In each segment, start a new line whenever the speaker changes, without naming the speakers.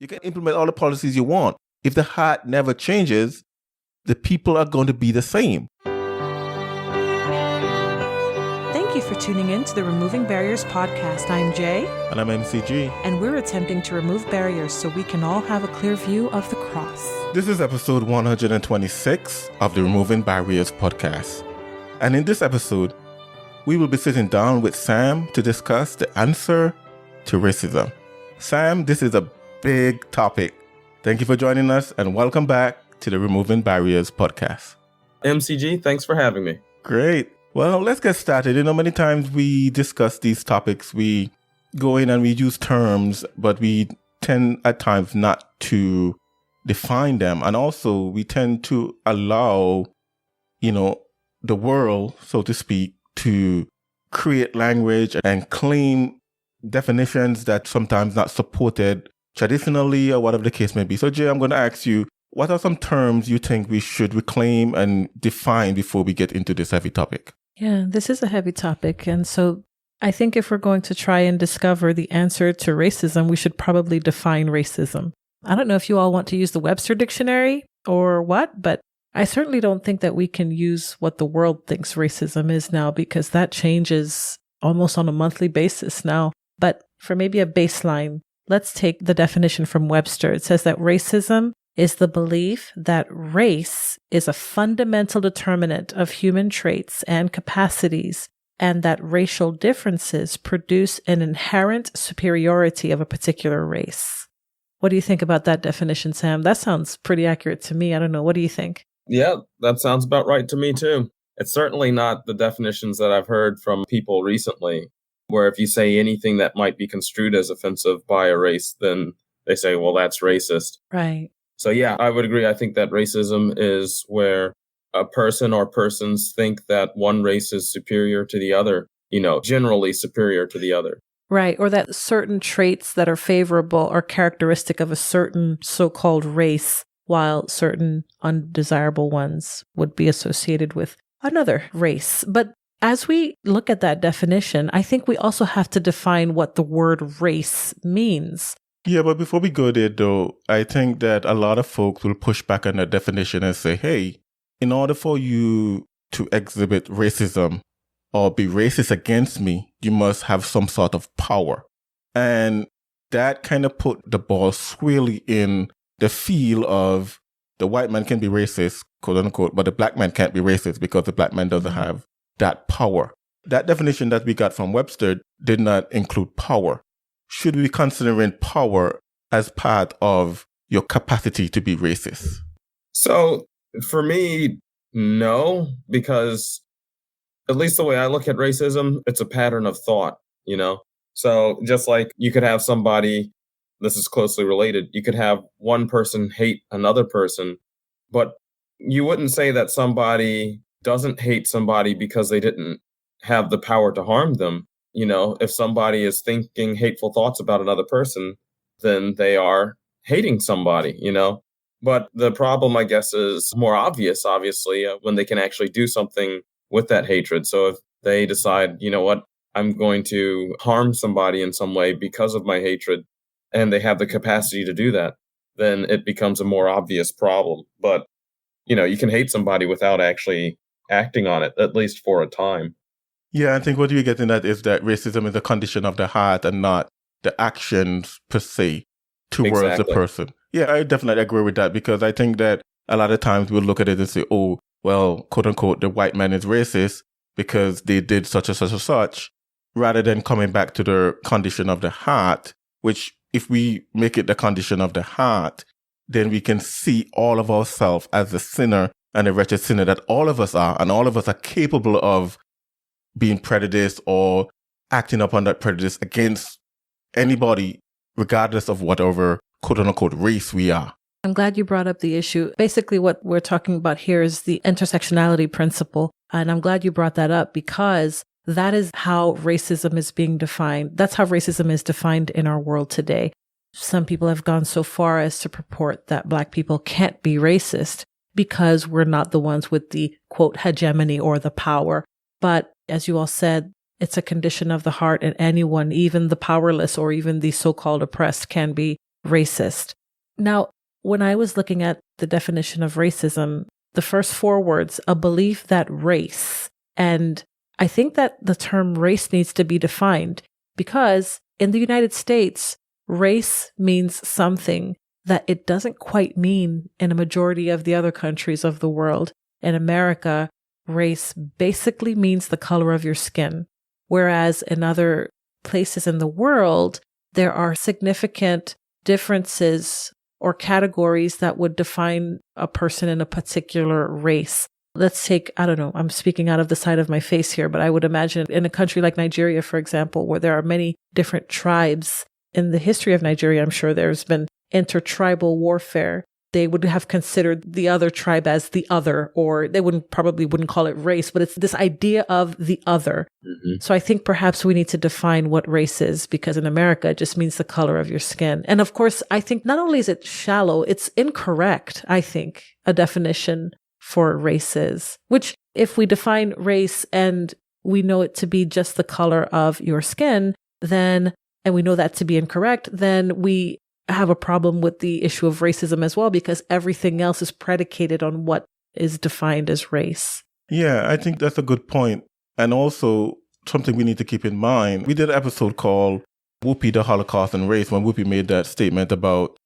You can implement all the policies you want. If the heart never changes, the people are going to be the same.
Thank you for tuning in to the Removing Barriers podcast. I'm Jay.
And I'm MCG.
And we're attempting to remove barriers so we can all have a clear view of the cross.
This is episode 126 of the Removing Barriers podcast. And in this episode, we will be sitting down with Sam to discuss the answer to racism. Sam, this is a big topic. Thank you for joining us and welcome back to the Removing Barriers podcast.
MCG, thanks for having me.
Great. Well, let's get started. Many times we discuss these topics. We go in and we use terms, but we tend at times not to define them. And also we tend to allow, the world, so to speak, to create language and claim definitions that sometimes not supported traditionally or whatever the case may be. So Jay, I'm going to ask you, what are some terms you think we should reclaim and define before we get into this heavy topic?
Yeah, this is a heavy topic. And so I think if we're going to try and discover the answer to racism, we should probably define racism. I don't know if you all want to use the Webster Dictionary or what, but I certainly don't think that we can use what the world thinks racism is now, because that changes almost on a monthly basis now. But for maybe a baseline, let's take the definition from Webster. It says that racism is the belief that race is a fundamental determinant of human traits and capacities, and that racial differences produce an inherent superiority of a particular race. What do you think about that definition, Sam? That sounds pretty accurate to me. I don't know. What do you think?
Yeah, that sounds about right to me too. It's certainly not the definitions that I've heard from people recently, where if you say anything that might be construed as offensive by a race, then they say, well, that's racist.
Right.
So yeah, I would agree. I think that racism is where a person or persons think that one race is superior to the other, generally superior to the other.
Right. Or that certain traits that are favorable are characteristic of a certain so-called race, while certain undesirable ones would be associated with another race. But as we look at that definition, I think we also have to define what the word race means.
Yeah, but before we go there, though, I think that a lot of folks will push back on that definition and say, hey, in order for you to exhibit racism or be racist against me, you must have some sort of power. And that kind of put the ball squarely in the feel of the white man can be racist, quote unquote, but the black man can't be racist because the black man doesn't have that power. That definition that we got from Webster did not include power. Should we be considering power as part of your capacity to be racist?
So for me, no, because at least the way I look at racism, it's a pattern of thought, So just like you could have somebody, this is closely related, you could have one person hate another person, but you wouldn't say that somebody doesn't hate somebody because they didn't have the power to harm them. If somebody is thinking hateful thoughts about another person, then they are hating somebody, But the problem, I guess, is more obvious, obviously, when they can actually do something with that hatred. So if they decide, I'm going to harm somebody in some way because of my hatred, and they have the capacity to do that, then it becomes a more obvious problem. But, you can hate somebody without actually acting on it, at least for a time.
Yeah, I think what you're getting at is that racism is a condition of the heart and not the actions per se towards the person. Yeah, I definitely agree with that, because I think that a lot of times we'll look at it and say, oh, well, quote unquote, the white man is racist because they did such and such and such, rather than coming back to the condition of the heart, which if we make it the condition of the heart, then we can see all of ourselves as the sinner and the wretched sinner that all of us are, and all of us are capable of being prejudiced or acting upon that prejudice against anybody, regardless of whatever quote-unquote race we are.
I'm glad you brought up the issue. Basically, what we're talking about here is the intersectionality principle. And I'm glad you brought that up, because that is how racism is being defined. That's how racism is defined in our world today. Some people have gone so far as to purport that Black people can't be racist because we're not the ones with the, quote, hegemony or the power. But as you all said, it's a condition of the heart, and anyone, even the powerless or even the so-called oppressed, can be racist. Now, when I was looking at the definition of racism, the first 4 words, a belief that race, and I think that the term race needs to be defined because in the United States, race means something that it doesn't quite mean in a majority of the other countries of the world. In America, race basically means the color of your skin, whereas in other places in the world, there are significant differences or categories that would define a person in a particular race. Let's take, I don't know, I'm speaking out of the side of my face here, but I would imagine in a country like Nigeria, for example, where there are many different tribes. In the history of Nigeria, I'm sure there's been intertribal warfare. They would have considered the other tribe as the other, or they probably wouldn't call it race, but it's this idea of the other. Mm-hmm. So I think perhaps we need to define what race is, because in America, it just means the color of your skin. And of course, I think not only is it shallow, it's incorrect, I think, a definition for races, which if we define race and we know it to be just the color of your skin, then, and we know that to be incorrect, then we have a problem with the issue of racism as well, because everything else is predicated on what is defined as race.
Yeah, I think that's a good point. And also something we need to keep in mind. We did an episode called Whoopi, the Holocaust and Race, when Whoopi made that statement about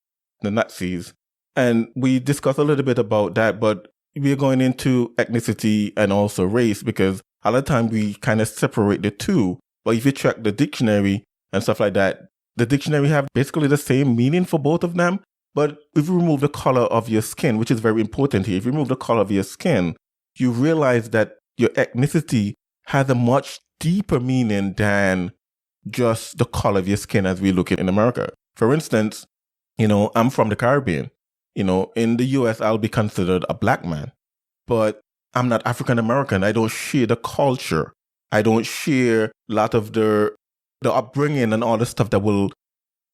the Nazis. And we discussed a little bit about that, but we're going into ethnicity and also race, because a lot of time we kind of separate the two. But if you check the dictionary and stuff like that, the dictionary have basically the same meaning for both of them. But if you remove the color of your skin, which is very important here, if you remove the color of your skin, you realize that your ethnicity has a much deeper meaning than just the color of your skin as we look at in America. For instance, I'm from the Caribbean. In the US, I'll be considered a black man, but I'm not African American. I don't share the culture. I don't share a lot of the upbringing and all the stuff that will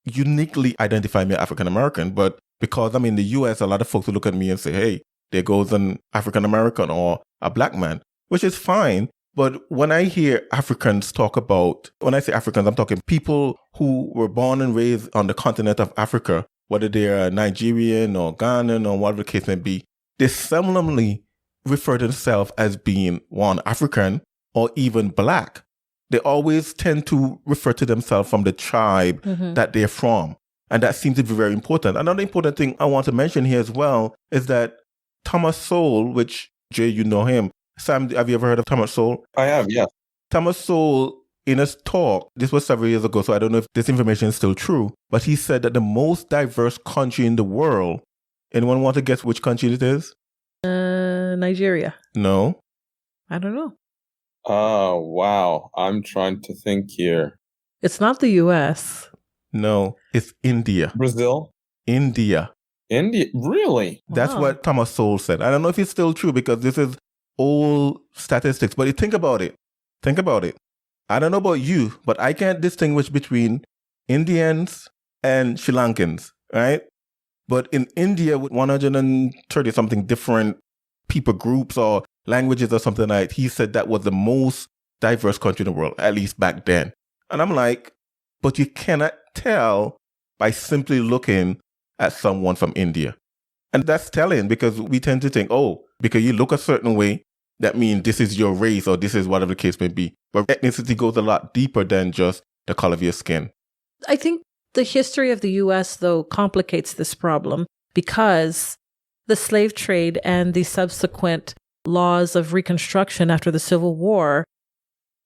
uniquely identify me as African American. But because I'm in the US, a lot of folks will look at me and say, hey, there goes an African American or a black man, which is fine. But when I hear Africans talk about, when I say Africans, I'm talking people who were born and raised on the continent of Africa, whether they're Nigerian or Ghanaian or whatever the case may be, they seldomly refer to themselves as being one, African or even black. They always tend to refer to themselves from the tribe that they're from. And that seems to be very important. Another important thing I want to mention here as well is that Thomas Sowell, which, Jay, you know him. Sam, have you ever heard of Thomas Sowell?
I have, yeah.
Thomas Sowell, in his talk, this was several years ago, so I don't know if this information is still true, but he said that the most diverse country in the world, anyone want to guess which country it is?
Nigeria.
No.
I don't know.
Oh, wow. I'm trying to think here.
It's not the US.
No, it's India.
Brazil?
India.
India? Really?
That's what Thomas Sowell said. I don't know if it's still true because this is old statistics, but think about it. Think about it. I don't know about you, but I can't distinguish between Indians and Sri Lankans, right? But in India, with 130 something different people groups or languages or something like that, he said that was the most diverse country in the world, at least back then. And I'm like, but you cannot tell by simply looking at someone from India. And that's telling, because we tend to think, oh, because you look a certain way, that means this is your race or this is whatever the case may be. But ethnicity goes a lot deeper than just the color of your skin.
I think the history of the U.S., though, complicates this problem because the slave trade and the subsequent laws of Reconstruction after the Civil War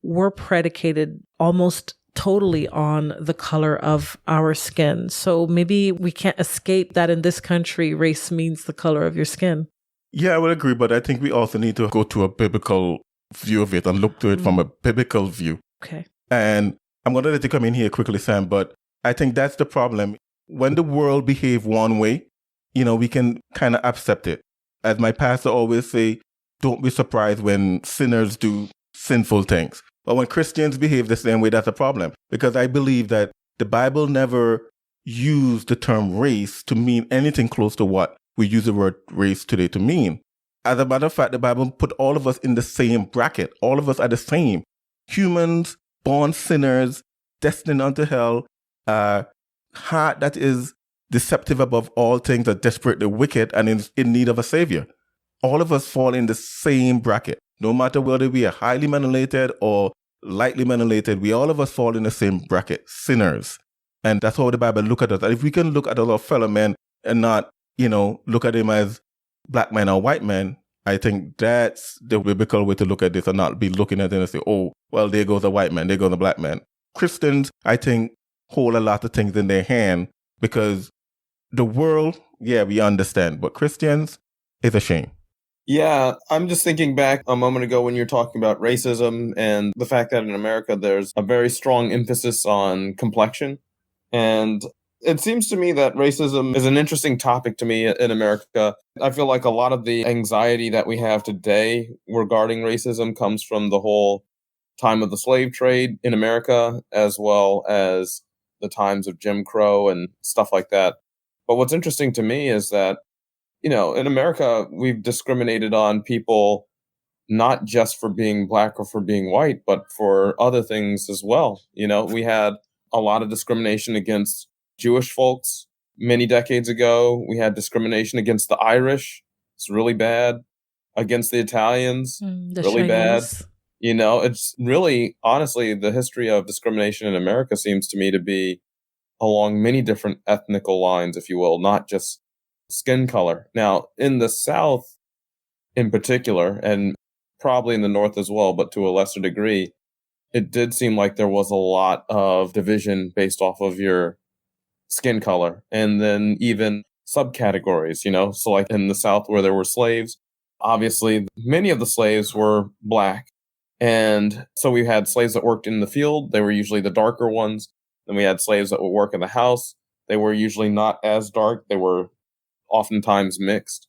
were predicated almost totally on the color of our skin. So maybe we can't escape that in this country, race means the color of your skin.
Yeah, I would agree, but I think we also need to go to a biblical view of it and look to it from a biblical view.
Okay.
And I'm going to let you come in here quickly, Sam, but I think that's the problem. When the world behaves one way, we can kind of accept it. As my pastor always say, don't be surprised when sinners do sinful things. But when Christians behave the same way, that's a problem. Because I believe that the Bible never used the term race to mean anything close to what we use the word race today to mean. As a matter of fact, the Bible put all of us in the same bracket. All of us are the same. Humans, born sinners, destined unto hell, heart that is deceptive above all things, are desperately wicked, and in need of a savior. All of us fall in the same bracket. No matter whether we are highly menelated or lightly menelated, we all of us fall in the same bracket, sinners. And that's how the Bible look at us. And if we can look at our fellow men and not, look at him as black men or white men, I think that's the biblical way to look at this, and not be looking at it and say, oh, well, there goes a white man, there goes a black man. Christians, I think, hold a lot of things in their hand, because the world, yeah, we understand, but Christians, it's a shame.
Yeah, I'm just thinking back a moment ago when you're talking about racism and the fact that in America there's a very strong emphasis on complexion. And it seems to me that racism is an interesting topic to me in America. I feel like a lot of the anxiety that we have today regarding racism comes from the whole time of the slave trade in America, as well as the times of Jim Crow and stuff like that. But what's interesting to me is that, in America, we've discriminated on people not just for being black or for being white, but for other things as well. We had a lot of discrimination against Jewish folks many decades ago. We had discrimination against the Irish. It's really bad. Against the Italians, really
Chinese.
bad. It's really, honestly, the history of discrimination in America seems to me to be along many different ethnical lines, if you will, not just skin color. Now, in the South in particular, and probably in the North as well, but to a lesser degree, it did seem like there was a lot of division based off of your skin color, and then even subcategories, So like in the South where there were slaves, obviously many of the slaves were black. And so we had slaves that worked in the field. They were usually the darker ones. Then we had slaves that would work in the house. They were usually not as dark. They were oftentimes mixed.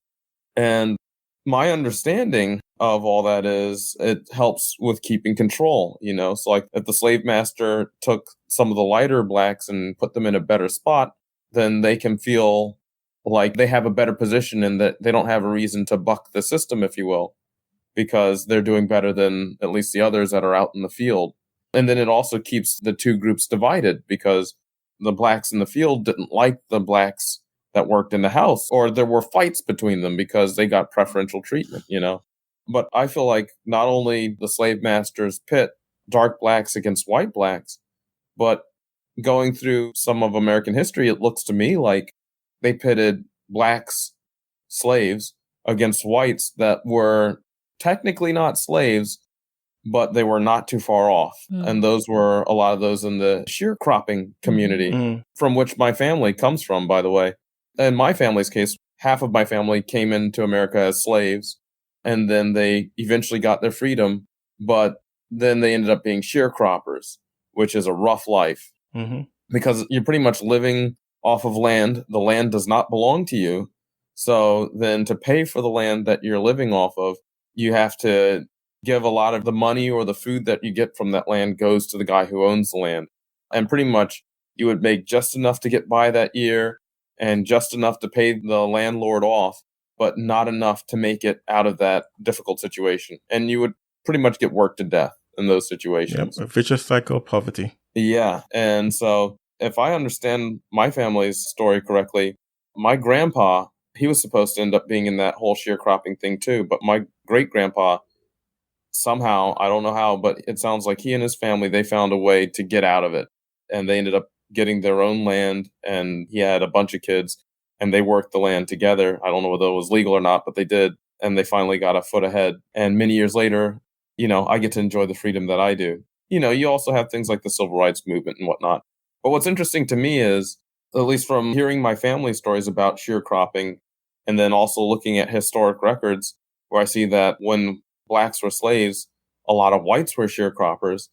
And my understanding of all that is it helps with keeping control, So like if the slave master took some of the lighter blacks and put them in a better spot, then they can feel like they have a better position and that they don't have a reason to buck the system, if you will, because they're doing better than at least the others that are out in the field. And then it also keeps the two groups divided, because the blacks in the field didn't like the blacks that worked in the house, or there were fights between them because they got preferential treatment, But I feel like not only the slave masters pit dark blacks against white blacks, but going through some of American history, it looks to me like they pitted blacks, slaves, against whites that were technically not slaves, but they were not too far off. And those were a lot of those in the sharecropping community, from which my family comes from, by the way. In my family's case, half of my family came into America as slaves, and then they eventually got their freedom, but then they ended up being sharecroppers, which is a rough life, because you're pretty much living off of land. The land does not belong to you. So then to pay for the land that you're living off of, you have to give a lot of the money, or the food that you get from that land goes to the guy who owns the land. And pretty much you would make just enough to get by that year and just enough to pay the landlord off, but not enough to make it out of that difficult situation. And you would pretty much get worked to death in those situations.
Yep, a vicious cycle of poverty.
Yeah. And so if I understand my family's story correctly, my grandpa, he was supposed to end up being in that whole sharecropping thing too. But my great-grandpa, somehow, I don't know how, but it sounds like he and his family, they found a way to get out of it. And they ended up getting their own land, and he had a bunch of kids, and they worked the land together. I don't know whether it was legal or not, but they did. And they finally got a foot ahead. And many years later, I get to enjoy the freedom that I do. You also have things like the civil rights movement and whatnot. But what's interesting to me is, at least from hearing my family stories about sharecropping, and then also looking at historic records, where I see that when blacks were slaves, a lot of whites were sharecroppers.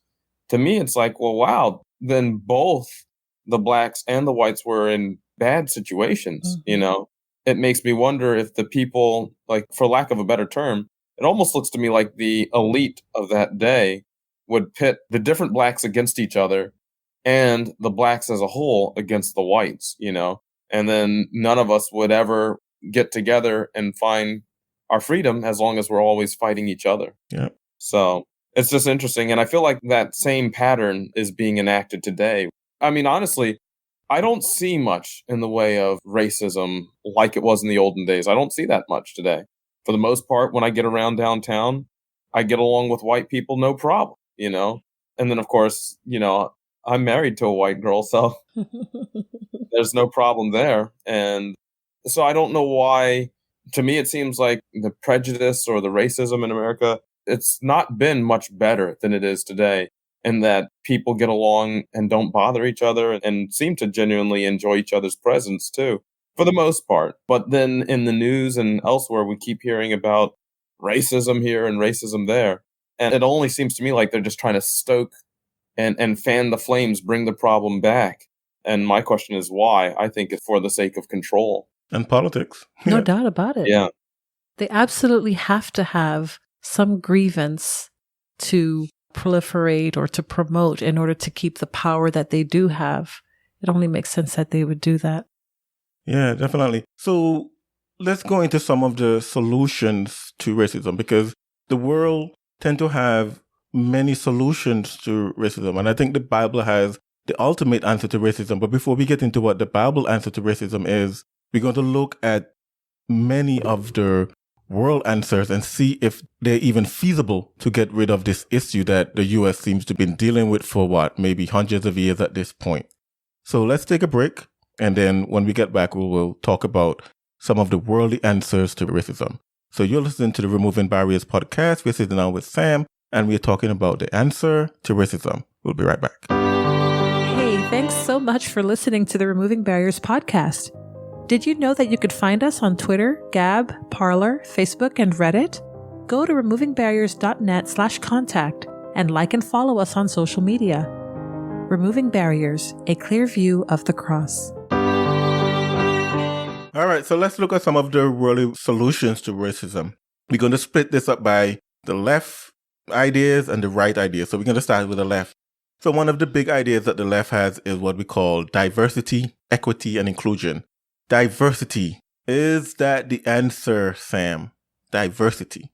To me, it's like, well, wow, then both the blacks and the whites were in bad situations, It makes me wonder if the people, like, for lack of a better term, it almost looks to me like the elite of that day would pit the different blacks against each other and the blacks as a whole against the whites, And then none of us would ever get together and find our freedom as long as we're always fighting each other.
Yeah.
So it's just interesting. And I feel like that same pattern is being enacted today. I mean, honestly, I don't see much in the way of racism like it was in the olden days. I don't see that much today. For the most part, when I get around downtown, I get along with white people, no problem, And then, of course, I'm married to a white girl, so there's no problem there. And so I don't know why. To me, it seems like the prejudice or the racism in America, it's not been much better than it is today. And that people get along and don't bother each other and seem to genuinely enjoy each other's presence too, for the most part. But then in the news and elsewhere, we keep hearing about racism here and racism there. And it only seems to me like they're just trying to stoke and fan the flames, bring the problem back. And my question is why? I think it's for the sake of control.
And politics.
No doubt about it.
Yeah.
They absolutely have to have some grievance to proliferate or to promote in order to keep the power that they do have. It only makes sense that they would do that.
Yeah, definitely. So let's go into some of the solutions to racism, because the world tend to have many solutions to racism. And I think the Bible has the ultimate answer to racism. But before we get into what the Bible answer to racism is, we're going to look at many of the world answers and see if they're even feasible to get rid of this issue that the US seems to have been dealing with for maybe hundreds of years at this point. So let's take a break. And then when we get back, we will talk about some of the worldly answers to racism. So you're listening to the Removing Barriers podcast. We're sitting down with Sam and we're talking about the answer to racism. We'll be right back.
Hey, thanks so much for listening to the Removing Barriers podcast. Did you know that you could find us on Twitter, Gab, Parler, Facebook, and Reddit? Go to removingbarriers.net/contact and like and follow us on social media. Removing Barriers, a clear view of the cross.
All right, so let's look at some of the worldly solutions to racism. We're going to split this up by the left ideas and the right ideas. So we're going to start with the left. So one of the big ideas that the left has is what we call diversity, equity, and inclusion. Diversity. Is that the answer, Sam? Diversity.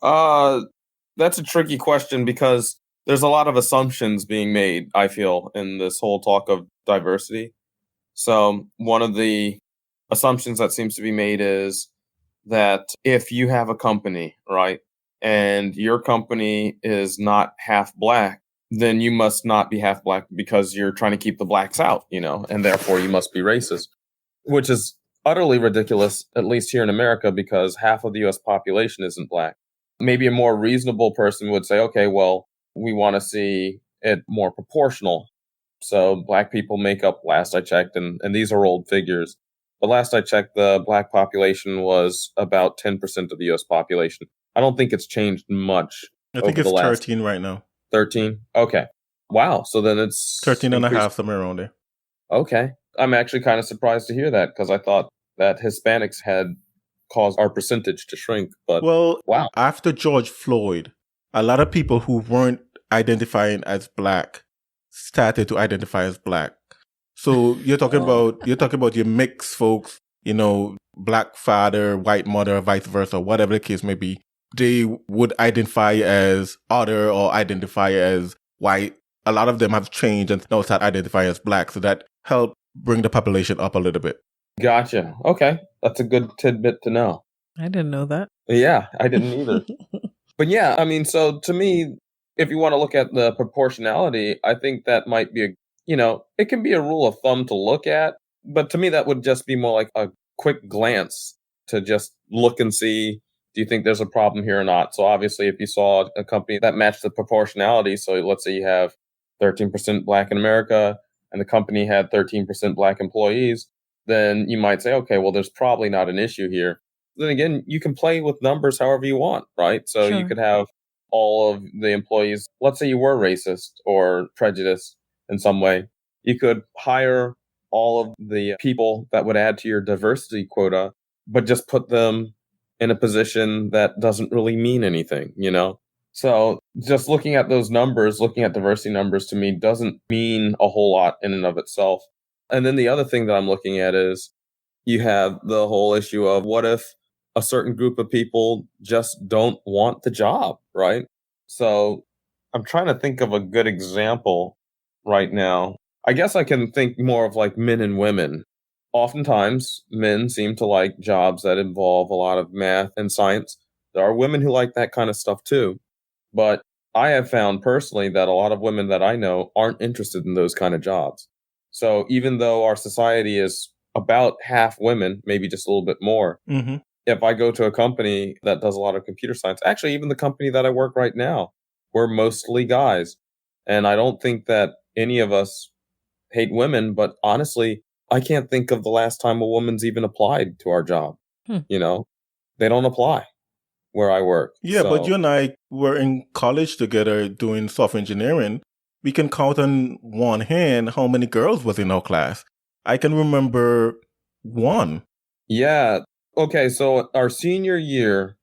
That's a tricky question because there's a lot of assumptions being made, I feel, in this whole talk of diversity. So one of the assumptions that seems to be made is that if you have a company, right, and your company is not half black, then you must not be half black because you're trying to keep the blacks out, and therefore you must be racist. Which is utterly ridiculous, at least here in America, because half of the U.S. population isn't black. Maybe a more reasonable person would say, okay, well, we want to see it more proportional. So black people make up, last I checked, and these are old figures, but last I checked, the black population was about 10% of the U.S. population. I don't think it's changed much.
I think it's 13 right now.
13? Okay. Wow. So then it's
13 and a half, somewhere around there.
Okay. I'm actually kind of surprised to hear that because I thought that Hispanics had caused our percentage to shrink. But wow.
After George Floyd, a lot of people who weren't identifying as black started to identify as black. So you're talking about your mixed folks, black father, white mother, vice versa, whatever the case may be. They would identify as other or identify as white. A lot of them have changed and now start identifying as black. So that helped bring the population up a little bit.
Gotcha. Okay. That's a good tidbit to know.
I didn't know that.
Yeah, I didn't either. But yeah, I mean, so to me, if you want to look at the proportionality, I think that might be it can be a rule of thumb to look at. But to me, that would just be more like a quick glance to just look and see, do you think there's a problem here or not? So obviously, if you saw a company that matched the proportionality, so let's say you have 13% black in America, and the company had 13% black employees, then you might say, okay, well, there's probably not an issue here. Then again, you can play with numbers however you want, right? So
Sure.
You could have all of the employees, let's say you were racist or prejudiced in some way, you could hire all of the people that would add to your diversity quota, but just put them in a position that doesn't really mean anything, So just looking at those numbers, looking at diversity numbers to me doesn't mean a whole lot in and of itself. And then the other thing that I'm looking at is you have the whole issue of what if a certain group of people just don't want the job, right? So I'm trying to think of a good example right now. I guess I can think more of like men and women. Oftentimes, men seem to like jobs that involve a lot of math and science. There are women who like that kind of stuff too. But I have found personally that a lot of women that I know aren't interested in those kind of jobs. So even though our society is about half women, maybe just a little bit more,
Mm-hmm.
if I go to a company that does a lot of computer science, actually, even the company that I work right now, we're mostly guys. And I don't think that any of us hate women, but honestly, I can't think of the last time a woman's even applied to our job.
Hmm.
You know, they don't apply where I work.
Yeah, but
So,
you and I were in college together doing software engineering. We can count on one hand how many girls was in our class. I can remember one.
yeah. Okay, so our senior year,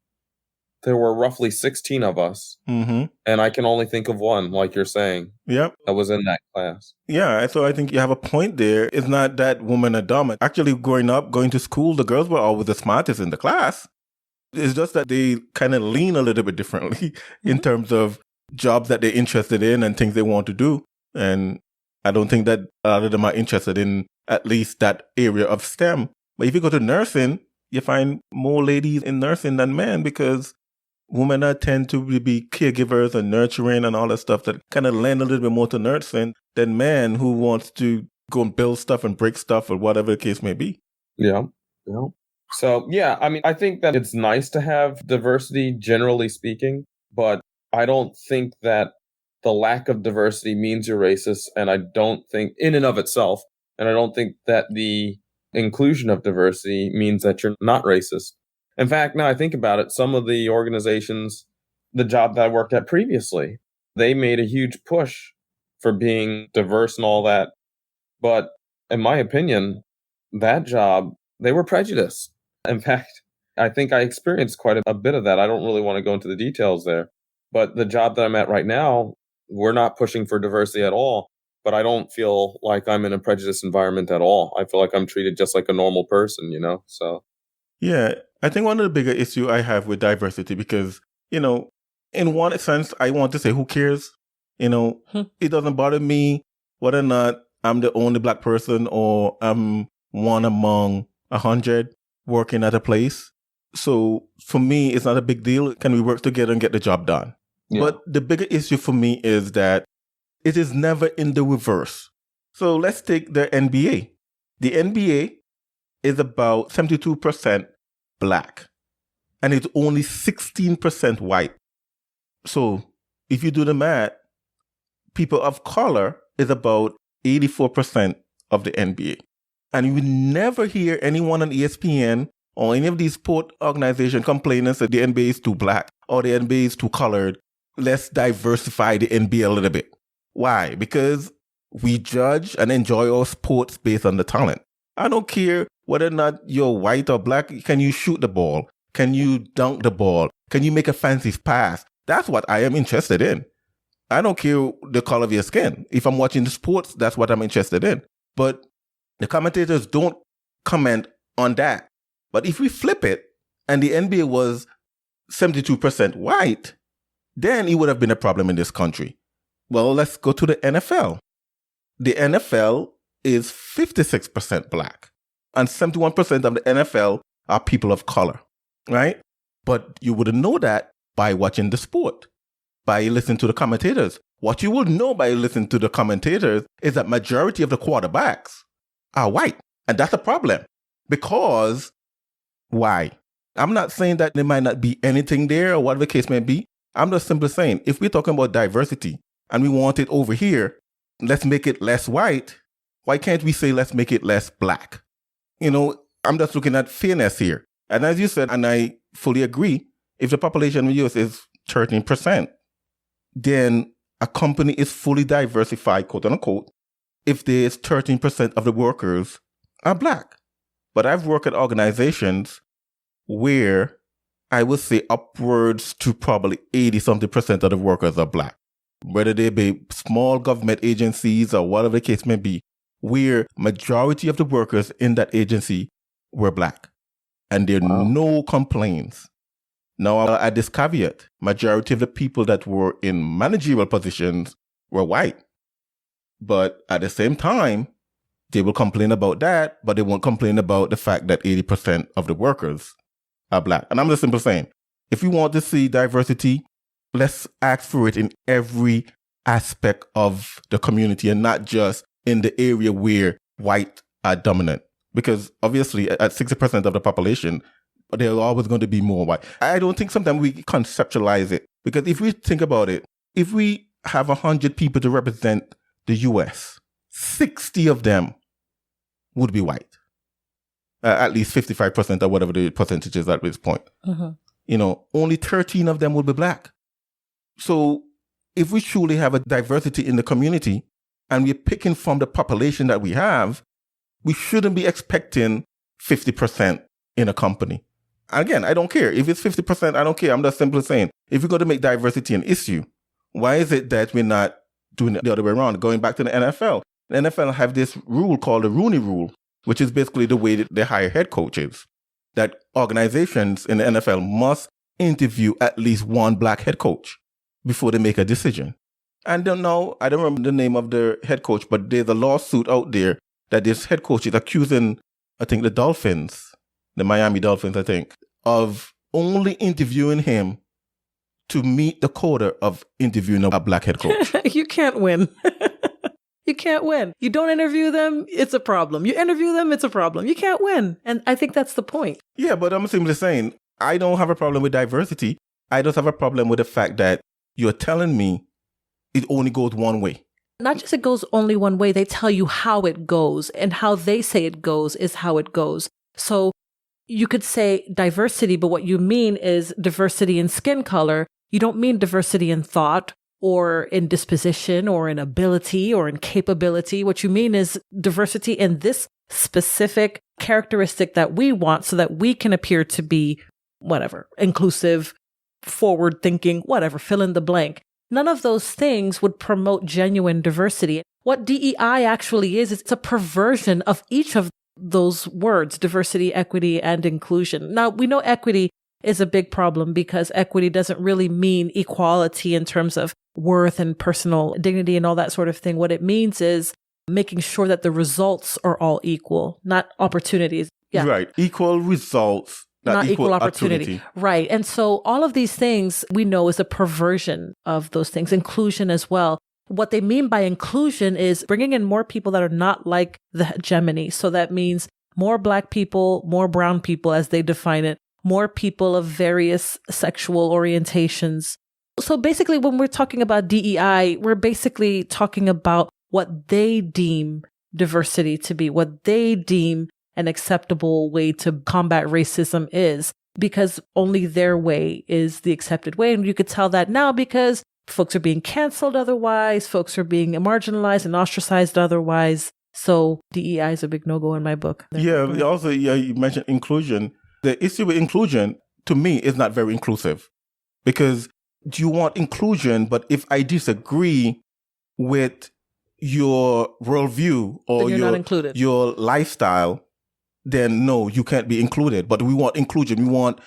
there were roughly 16 of us,
Mm-hmm.
and I can only think of one, like you're saying,
Yep.
that was in that class.
Yeah, so I think you have a point there. It's not that women are dumb. Actually, growing up, going to school, the girls were always the smartest in the class. It's just that they kind of lean a little bit differently in terms of jobs that they're interested in and things they want to do. And I don't think that a lot of them are interested in at least that area of STEM. But if you go to nursing, you find more ladies in nursing than men because women tend to be caregivers and nurturing and all that stuff that kind of lend a little bit more to nursing than men who wants to go and build stuff and break stuff or whatever the case may be.
Yeah. Yeah. So, yeah, I mean, I think that it's nice to have diversity, generally speaking, but I don't think that the lack of diversity means you're racist. And I don't think, in and of itself, and I don't think that the inclusion of diversity means that you're not racist. In fact, now I think about it, some of the organizations, the job that I worked at previously, they made a huge push for being diverse and all that. But in my opinion, that job, they were prejudiced. In fact, I think I experienced quite a bit of that. I don't really want to go into the details there. But the job that I'm at right now, we're not pushing for diversity at all. But I don't feel like I'm in a prejudiced environment at all. I feel like I'm treated just like a normal person, So,
Yeah, I think one of the bigger issues I have with diversity because, in one sense, I want to say, who cares? It doesn't bother me whether or not I'm the only black person or I'm one among 100 working at a place. So for me, it's not a big deal. Can we work together and get the job done? Yeah. But the bigger issue for me is that it is never in the reverse. So let's take the NBA. The NBA is about 72% black and it's only 16% white. So if you do the math, people of color is about 84% of the NBA. And you will never hear anyone on ESPN or any of these sport organizations complaining that the NBA is too black or the NBA is too colored. Let's diversify the NBA a little bit. Why? Because we judge and enjoy our sports based on the talent. I don't care whether or not you're white or black. Can you shoot the ball? Can you dunk the ball? Can you make a fancy pass? That's what I am interested in. I don't care the color of your skin. If I'm watching the sports, that's what I'm interested in. But the commentators don't comment on that. But if we flip it and the NBA was 72% white, then it would have been a problem in this country. Well, let's go to the NFL. The NFL is 56% black. And 71% of the NFL are people of color, right? But you wouldn't know that by watching the sport, by listening to the commentators. What you will know by listening to the commentators is that majority of the quarterbacks are white. And that's a problem. Because, why? I'm not saying that there might not be anything there or whatever the case may be. I'm just simply saying, if we're talking about diversity and we want it over here, let's make it less white. Why can't we say let's make it less black? I'm just looking at fairness here. And as you said, and I fully agree, if the population in the US is 13%, then a company is fully diversified, quote unquote, if there's 13% of the workers are black. But I've worked at organizations where I would say upwards to probably 80-something% of the workers are black. Whether they be small government agencies or whatever the case may be, where majority of the workers in that agency were black. And there are no complaints. Now, I'll add this caveat. Majority of the people that were in managerial positions were white. But at the same time, they will complain about that, but they won't complain about the fact that 80% of the workers are black. And I'm just simply saying, if you want to see diversity, let's ask for it in every aspect of the community and not just in the area where white are dominant. Because obviously at 60% of the population, there are always going to be more white. I don't think sometimes we conceptualize it. Because if we think about it, if we have 100 people to represent the US, 60 of them would be white. At least 55% or whatever the percentage is at this point. Mm-hmm. Only 13 of them would be black. So if we truly have a diversity in the community and we're picking from the population that we have, we shouldn't be expecting 50% in a company. Again, I don't care. If it's 50%, I don't care. I'm just simply saying, if we're going to make diversity an issue, why is it that we're not doing it the other way around? Going back to the NFL. The NFL have this rule called the Rooney Rule, which is basically the way that they hire head coaches, that organizations in the NFL must interview at least one black head coach before they make a decision. And I don't remember the name of the head coach, but there's a lawsuit out there that this head coach is accusing, I think, the Miami Dolphins, I think, of only interviewing him to meet the quota of interviewing a black head coach.
You can't win. You can't win. You don't interview them, it's a problem. You interview them, it's a problem. You can't win. And I think that's the point.
Yeah, but I'm simply saying, I don't have a problem with diversity. I just have a problem with the fact that you're telling me it only goes one way.
Not just it goes only one way, they tell you how it goes, and how they say it goes is how it goes. So you could say diversity, but what you mean is diversity in skin color. You don't mean diversity in thought or in disposition or in ability or in capability. What you mean is diversity in this specific characteristic that we want so that we can appear to be whatever, inclusive, forward thinking, whatever, fill in the blank. None of those things would promote genuine diversity. What DEI actually is, it's a perversion of each of those words, diversity, equity, and inclusion. Now, we know equity is a big problem because equity doesn't really mean equality in terms of worth and personal dignity and all that sort of thing. What it means is making sure that the results are all equal, not opportunities.
Yeah. Right. Equal results. Not equal opportunity.
Right. And so all of these things we know is a perversion of those things, inclusion as well. What they mean by inclusion is bringing in more people that are not like the hegemony. So that means more black people, more brown people as they define it, more people of various sexual orientations. So basically when we're talking about DEI, we're basically talking about what they deem diversity to be, what they deem an acceptable way to combat racism is, because only their way is the accepted way. And you could tell that now because folks are being canceled otherwise, folks are being marginalized and ostracized otherwise. So DEI is a big no-go in my book.
You mentioned inclusion. The issue with inclusion, to me, is not very inclusive. Because you want inclusion, but if I disagree with your worldview or your lifestyle, then no, you can't be included. But we want inclusion. We want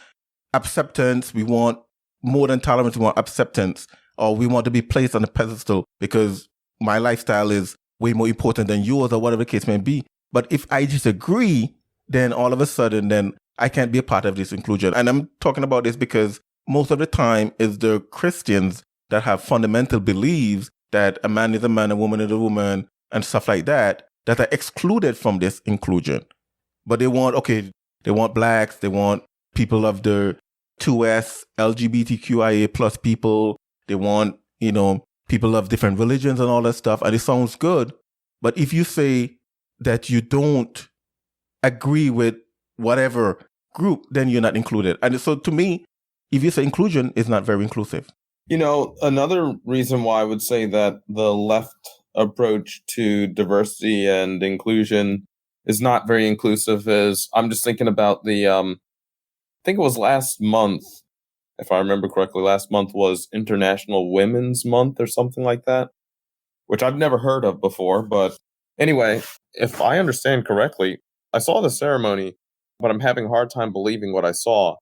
acceptance. We want more than tolerance. We want acceptance. Or we want to be placed on a pedestal because my lifestyle is way more important than yours or whatever the case may be. But if I disagree, then all of a sudden, then I can't be a part of this inclusion. And I'm talking about this because most of the time it's the Christians that have fundamental beliefs that a man is a man, a woman is a woman, and stuff like that, that are excluded from this inclusion. But they want blacks, they want people of the 2S, LGBTQIA plus people, they want, people of different religions and all that stuff. And it sounds good. But if you say that you don't agree with whatever group, then you're not included. And so to me, if you say inclusion, it's not very inclusive.
Another reason why I would say that the left approach to diversity and inclusion is not very inclusive is I'm just thinking about the, I think it was last month, if I remember correctly, last month was International Women's Month or something like that, which I've never heard of before. But anyway, if I understand correctly, I saw the ceremony, but I'm having a hard time believing what I saw.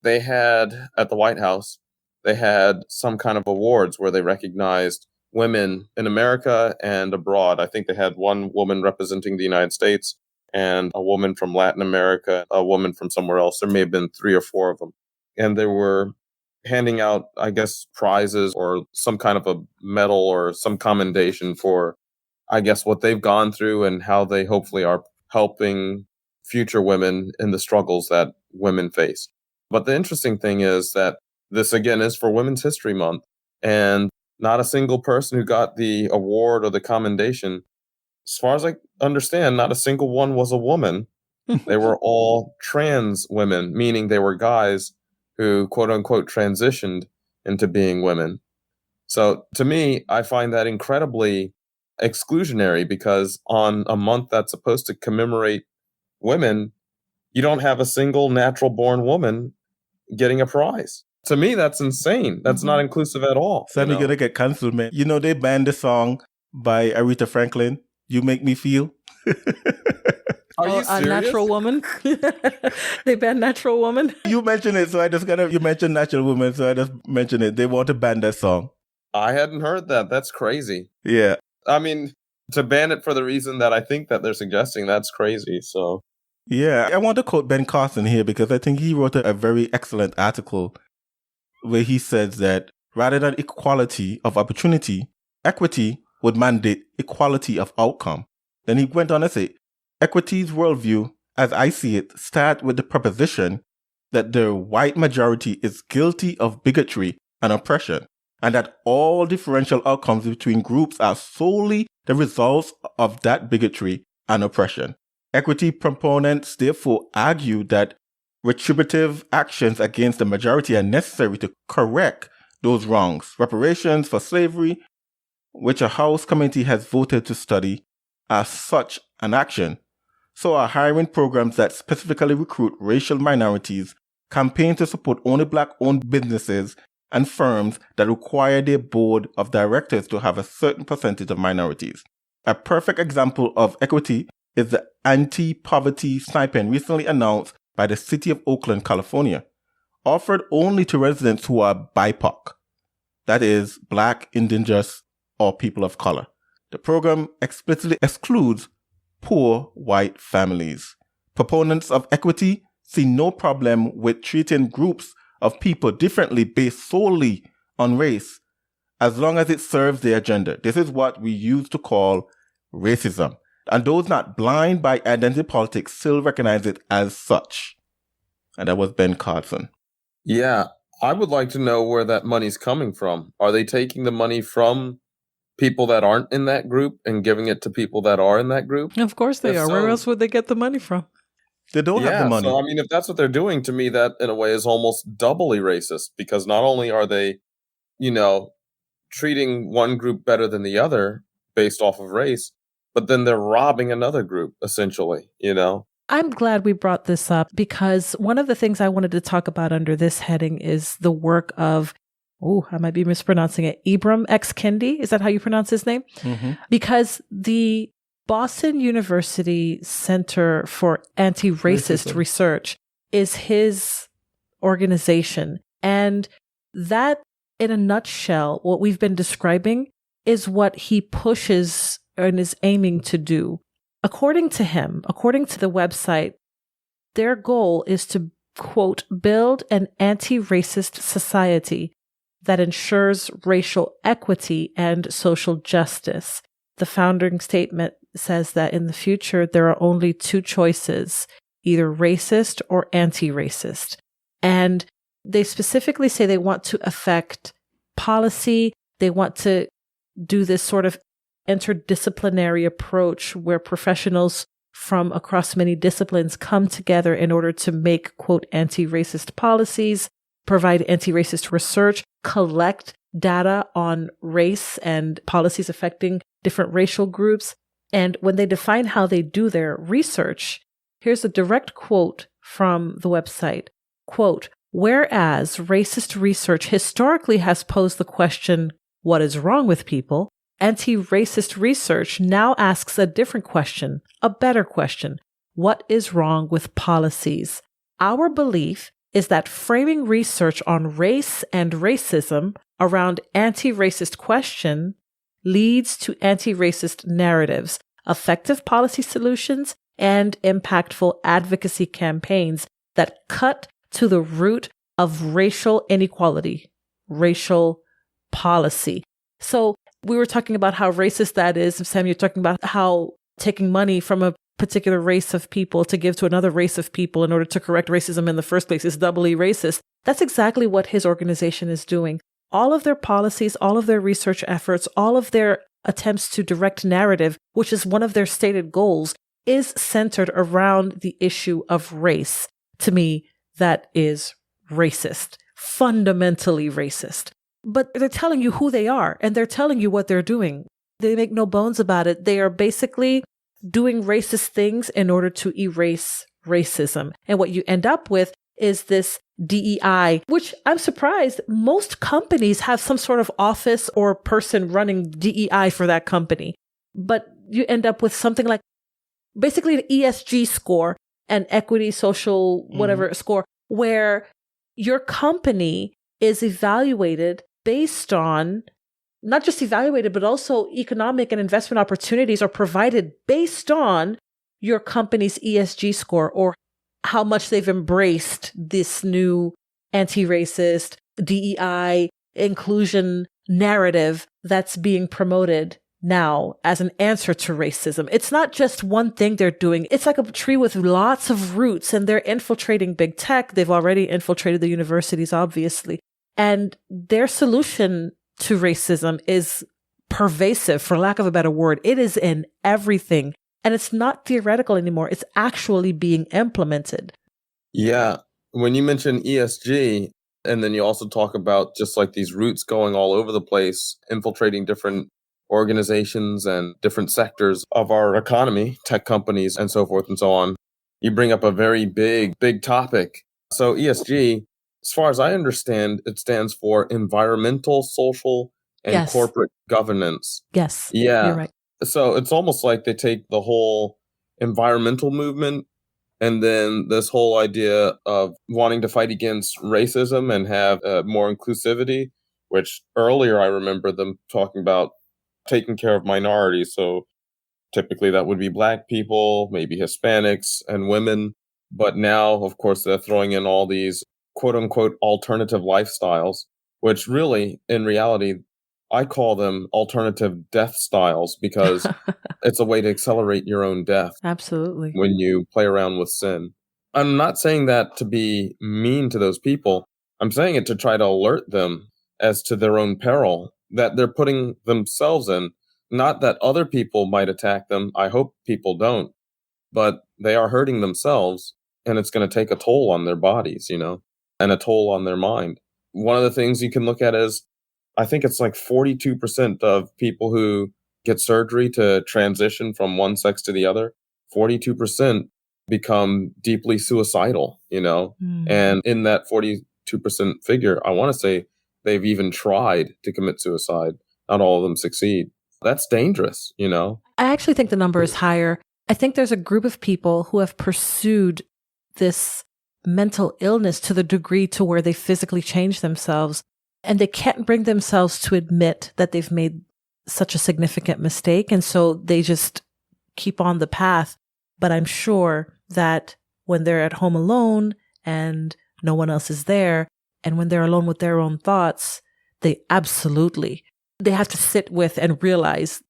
They had, at the White House, they had some kind of awards where they recognized women in America and abroad. I think they had one woman representing the United States and a woman from Latin America, a woman from somewhere else. There may have been 3 or 4 of them. And they were handing out, I guess, prizes or some kind of a medal or some commendation for, I guess, what they've gone through and how they hopefully are helping future women in the struggles that women face. But the interesting thing is that this, again, is for Women's History Month. And not a single person who got the award or the commendation, as far as I understand, not a single one was a woman. They were all trans women, meaning they were guys who, quote unquote, transitioned into being women. So to me, I find that incredibly exclusionary, because on a month that's supposed to commemorate women, you don't have a single natural born woman getting a prize. To me, that's insane. That's not inclusive at all.
Suddenly gonna get cancelled, man. You know, they banned the song by Aretha Franklin, "You Make Me Feel."
Are you serious?
A natural woman? They banned natural woman?
You mentioned it, so you mentioned natural woman, so I just mentioned it. They want to ban that song.
I hadn't heard that. That's crazy.
Yeah.
I mean, to ban it for the reason that I think that they're suggesting, that's crazy. So,
yeah, I want to quote Ben Carson here, because I think he wrote a very excellent article where he says that rather than equality of opportunity, equity would mandate equality of outcome. Then he went on to say, equity's worldview, as I see it, starts with the proposition that the white majority is guilty of bigotry and oppression, and that all differential outcomes between groups are solely the results of that bigotry and oppression. Equity proponents therefore argue that retributive actions against the majority are necessary to correct those wrongs. Reparations for slavery, which a House committee has voted to study, are such an action. So are hiring programs that specifically recruit racial minorities, campaign to support only Black-owned businesses, and firms that require their board of directors to have a certain percentage of minorities. A perfect example of equity is the anti-poverty stipend recently announced by the city of Oakland, California, offered only to residents who are BIPOC, that is, Black, Indigenous, or people of color. The program explicitly excludes poor white families. Proponents of equity see no problem with treating groups of people differently based solely on race, as long as it serves their agenda. This is what we used to call racism. And those not blind by identity politics still recognize it as such. And that was Ben Carson.
Yeah, I would like to know where that money's coming from. Are they taking the money from people that aren't in that group and giving it to people that are in that group?
Of course they are.
So,
where else would they get the money from?
They don't have the money.
So, I mean, if that's what they're doing, to me, that in a way is almost doubly racist, because not only are they, treating one group better than the other based off of race, but then they're robbing another group, essentially,
I'm glad we brought this up, because one of the things I wanted to talk about under this heading is the work of, I might be mispronouncing it, Ibram X. Kendi. Is that how you pronounce his name? Mm-hmm. Because the Boston University Center for Anti-Racist Research is his organization. And that, in a nutshell, what we've been describing is what he pushes and is aiming to do. According to him, according to the website, their goal is to, quote, build an anti-racist society that ensures racial equity and social justice. The founding statement says that in the future, there are only 2 choices, either racist or anti-racist. And they specifically say they want to affect policy. They want to do this sort of interdisciplinary approach where professionals from across many disciplines come together in order to make, quote, anti-racist policies, provide anti-racist research, collect data on race and policies affecting different racial groups. And when they define how they do their research, here's a direct quote from the website. Quote, whereas racist research historically has posed the question, what is wrong with people? Anti-racist research now asks a different question, a better question. What is wrong with policies? Our belief is that framing research on race and racism around anti-racist question leads to anti-racist narratives, effective policy solutions, and impactful advocacy campaigns that cut to the root of racial inequality, racial policy. So we were talking about how racist that is. Sam, you're talking about how taking money from a particular race of people to give to another race of people in order to correct racism in the first place is doubly racist. That's exactly what his organization is doing. All of their policies, all of their research efforts, all of their attempts to direct narrative, which is one of their stated goals, is centered around the issue of race. To me, that is racist, fundamentally racist. But they're telling you who they are, and they're telling you what they're doing. They make no bones about it. They are basically doing racist things in order to erase racism. And what you end up with is this DEI, which I'm surprised most companies have some sort of office or person running DEI for that company. But you end up with something like basically an ESG score, an equity, social, whatever score, where your company is evaluated based on, not just evaluated, but also economic and investment opportunities are provided based on your company's ESG score or how much they've embraced this new anti-racist DEI inclusion narrative that's being promoted now as an answer to racism. It's not just one thing they're doing. It's like a tree with lots of roots, and they're infiltrating big tech. They've already infiltrated the universities, obviously. And their solution to racism is pervasive, for lack of a better word. It is in everything. And it's not theoretical anymore. It's actually being implemented.
Yeah. When you mention ESG, and then you also talk about just like these roots going all over the place, infiltrating different organizations and different sectors of our economy, tech companies, and so forth and so on, you bring up a very big topic. So ESG, as far as I understand, it stands for environmental, social, and corporate governance.
Yes.
Yeah.
You're right.
So it's almost like they take the whole environmental movement and then this whole idea of wanting to fight against racism and have more inclusivity, which earlier I remember them talking about taking care of minorities. So typically that would be Black people, maybe Hispanics and women. But now, of course, they're throwing in all these quote unquote alternative lifestyles, which really, in reality, I call them alternative death styles because it's a way to accelerate your own death.
Absolutely.
When you play around with sin. I'm not saying that to be mean to those people. I'm saying it to try to alert them as to their own peril that they're putting themselves in. Not that other people might attack them. I hope people don't. But they are hurting themselves, and it's going to take a toll on their bodies, and a toll on their mind. One of the things you can look at is, I think it's like 42% of people who get surgery to transition from one sex to the other, 42% become deeply suicidal, And in that 42% figure, I want to say they've even tried to commit suicide. Not all of them succeed. That's dangerous, I
actually think the number is higher. I think there's a group of people who have pursued this mental illness to the degree to where they physically change themselves, and they can't bring themselves to admit that they've made such a significant mistake. And so they just keep on the path. But I'm sure that when they're at home alone and no one else is there, and when they're alone with their own thoughts, they have to sit with and realize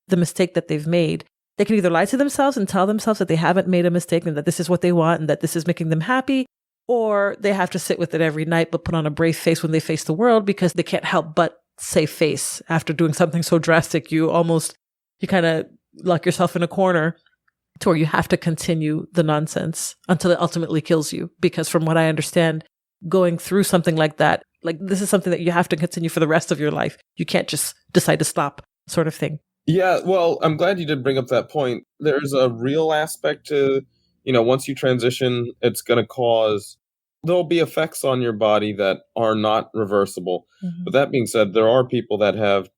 the mistake that they've made. They can either lie to themselves and tell themselves that they haven't made a mistake and that this is what they want and that this is making them happy, or they have to sit with it every night but put on a brave face when they face the world because they can't help but save face after doing something so drastic. You kind of lock yourself in a corner to where you have to continue the nonsense until it ultimately kills you. Because from what I understand, going through something like that, like this is something that you have to continue for the rest of your life. You can't just decide to stop, sort of thing.
Yeah, well, I'm glad you did bring up that point. There's a real aspect to, once you transition, it's going to there'll be effects on your body that are not reversible. Mm-hmm. But that being said, there are people that have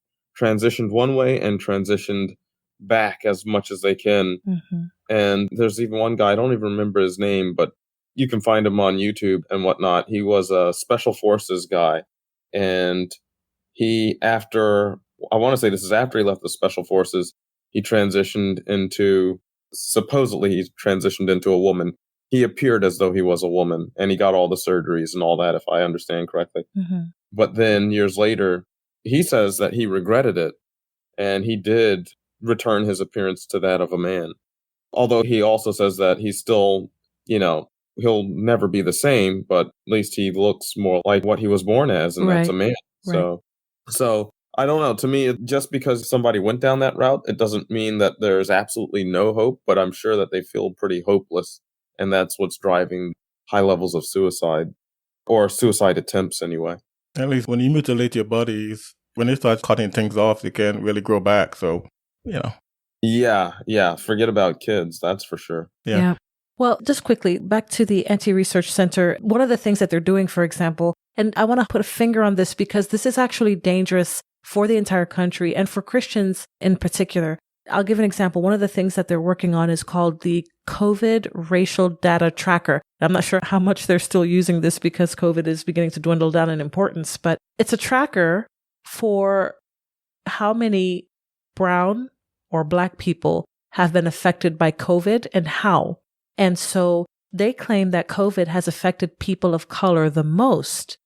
transitioned one way and transitioned back as much as they can. Mm-hmm. And there's even one guy, I don't even remember his name, but you can find him on YouTube and whatnot. He was a special forces guy. And he, after I want to say this is after he left the special forces, supposedly he transitioned into a woman. He appeared as though he was a woman, and he got all the surgeries and all that, if I understand correctly.
Mm-hmm.
But then years later, he says that he regretted it, and he did return his appearance to that of a man. Although he also says that he's still, he'll never be the same, but at least he looks more like what he was born as, and that's a man.
Right.
So I don't know. To me, just because somebody went down that route, it doesn't mean that there's absolutely no hope, but I'm sure that they feel pretty hopeless, and that's what's driving high levels of suicide, or suicide attempts anyway.
At least when you mutilate your bodies, when they start cutting things off, they can't really grow back. So,
Yeah. Forget about kids. That's for sure.
Yeah. Well, just quickly, back to the Anti-Research Center. One of the things that they're doing, for example, and I want to put a finger on this because this is actually dangerous for the entire country and for Christians in particular. I'll give an example. One of the things that they're working on is called the COVID Racial Data Tracker. I'm not sure how much they're still using this because COVID is beginning to dwindle down in importance, but it's a tracker for how many brown or Black people have been affected by COVID and how. And so they claim that COVID has affected people of color the most.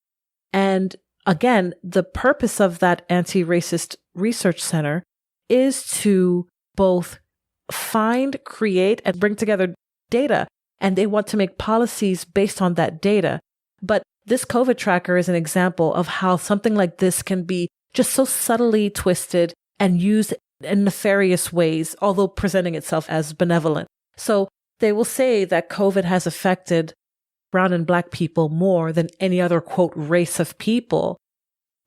And again, the purpose of that anti-racist research center is to both find, create, and bring together data. And they want to make policies based on that data. But this COVID tracker is an example of how something like this can be just so subtly twisted and used in nefarious ways, although presenting itself as benevolent. So they will say that COVID has affected brown and Black people more than any other, quote, race of people.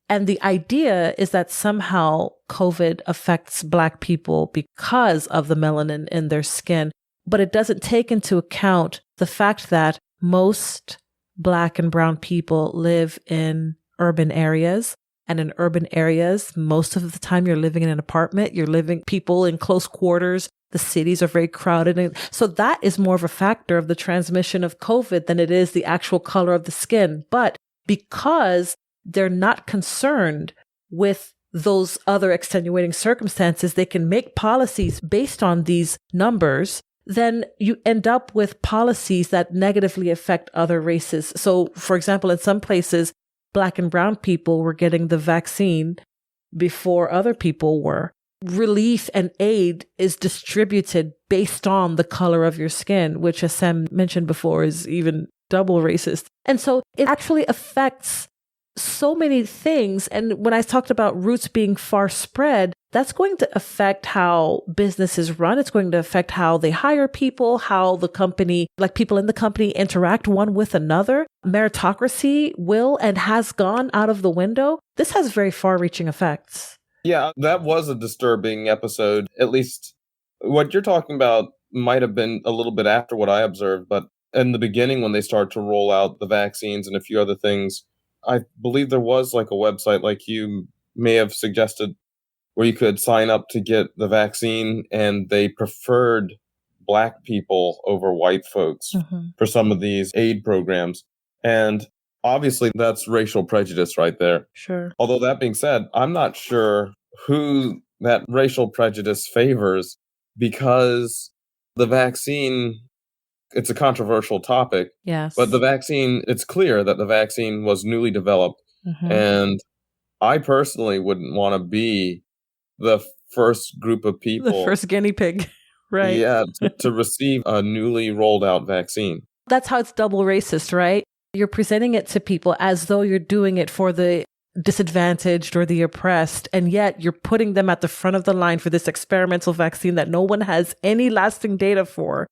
And the idea is that somehow COVID affects Black people because of the melanin in their skin, but it doesn't take into account the fact that most Black and brown people live in urban areas. And in urban areas, most of the time you're living in an apartment, people in close quarters. The cities are very crowded. And so that is more of a factor of the transmission of COVID than it is the actual color of the skin. But because they're not concerned with those other extenuating circumstances, they can make policies based on these numbers. Then you end up with policies that negatively affect other races. So, for example, in some places, Black and brown people were getting the vaccine before other people were. Relief and aid is distributed based on the color of your skin, which, as Sam mentioned before, is even double racist. And so it actually affects so many things. And when I talked about roots being far spread, that's going to affect how businesses run. It's going to affect how they hire people, how the company, like people in the company, interact one with another. Meritocracy will and has gone out of the window. This has very far-reaching effects.
Yeah, that was a disturbing episode. At least what you're talking about might have been a little bit after what I observed, but in the beginning when they started to roll out the vaccines and a few other things, I believe there was like a website like you may have suggested where you could sign up to get the vaccine, and they preferred Black people over white folks for some of these aid programs. And obviously that's racial prejudice right there.
Sure.
Although that being said, I'm not sure who that racial prejudice favors, because the vaccine, it's a controversial topic.
Yes.
But the vaccine, it's clear that the vaccine was newly developed. And I personally wouldn't want to be the first group of people.
The first guinea pig, right?
Yeah, to receive a newly rolled out vaccine.
That's how it's double racist, right? You're presenting it to people as though you're doing it for the disadvantaged or the oppressed, and yet you're putting them at the front of the line for this experimental vaccine that no one has any lasting data for.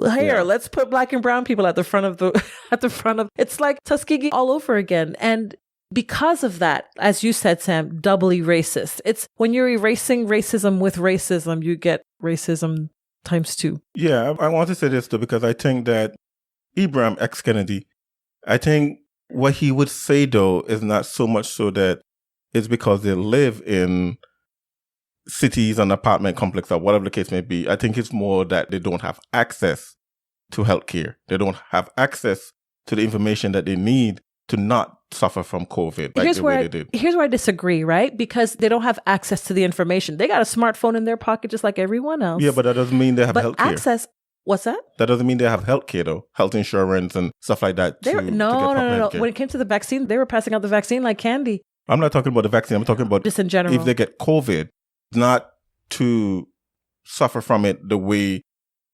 Here, let's put Black and brown people at the front of it's like Tuskegee all over again. And because of that, as you said, Sam, doubly racist. It's when you're erasing racism with racism, you get racism times 2.
Yeah, I want to say this too, because I think that Ibram X. Kennedy, I think what he would say though is not so much so that it's because they live in cities and apartment complex or whatever the case may be. I think it's more that they don't have access to healthcare. They don't have access to the information that they need to not suffer from COVID like the way they did.
Here's where I disagree, right? Because they don't have access to the information. They got a smartphone in their pocket just like everyone else.
Yeah, but that doesn't mean they have health care.
Access, what's that?
That doesn't mean they have health care, though. Health insurance and stuff like that.
No. When it came to the vaccine, they were passing out the vaccine like candy.
I'm not talking about the vaccine. I'm talking about
just in general.
If they get COVID, not to suffer from it the way,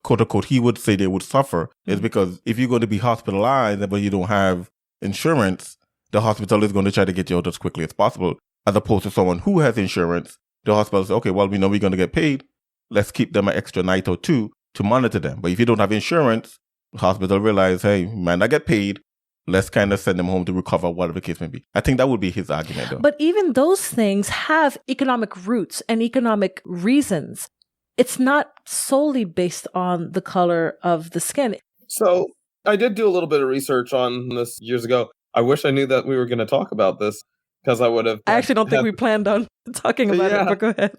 quote unquote, he would say they would suffer, is because if you're going to be hospitalized but you don't have insurance, the hospital is going to try to get you out as quickly as possible. As opposed to someone who has insurance, the hospital says, okay, well, we know we're going to get paid. Let's keep them an extra night or two to monitor them. But if you don't have insurance, the hospital realize, hey, we might not get paid. Let's kind of send them home to recover, whatever the case may be. I think that would be his argument, though.
But even those things have economic roots and economic reasons. It's not solely based on the color of the skin.
So I did do a little bit of research on this years ago. I wish I knew that we were going to talk about this, because I would have...
I actually don't think we planned on talking about it, but go ahead.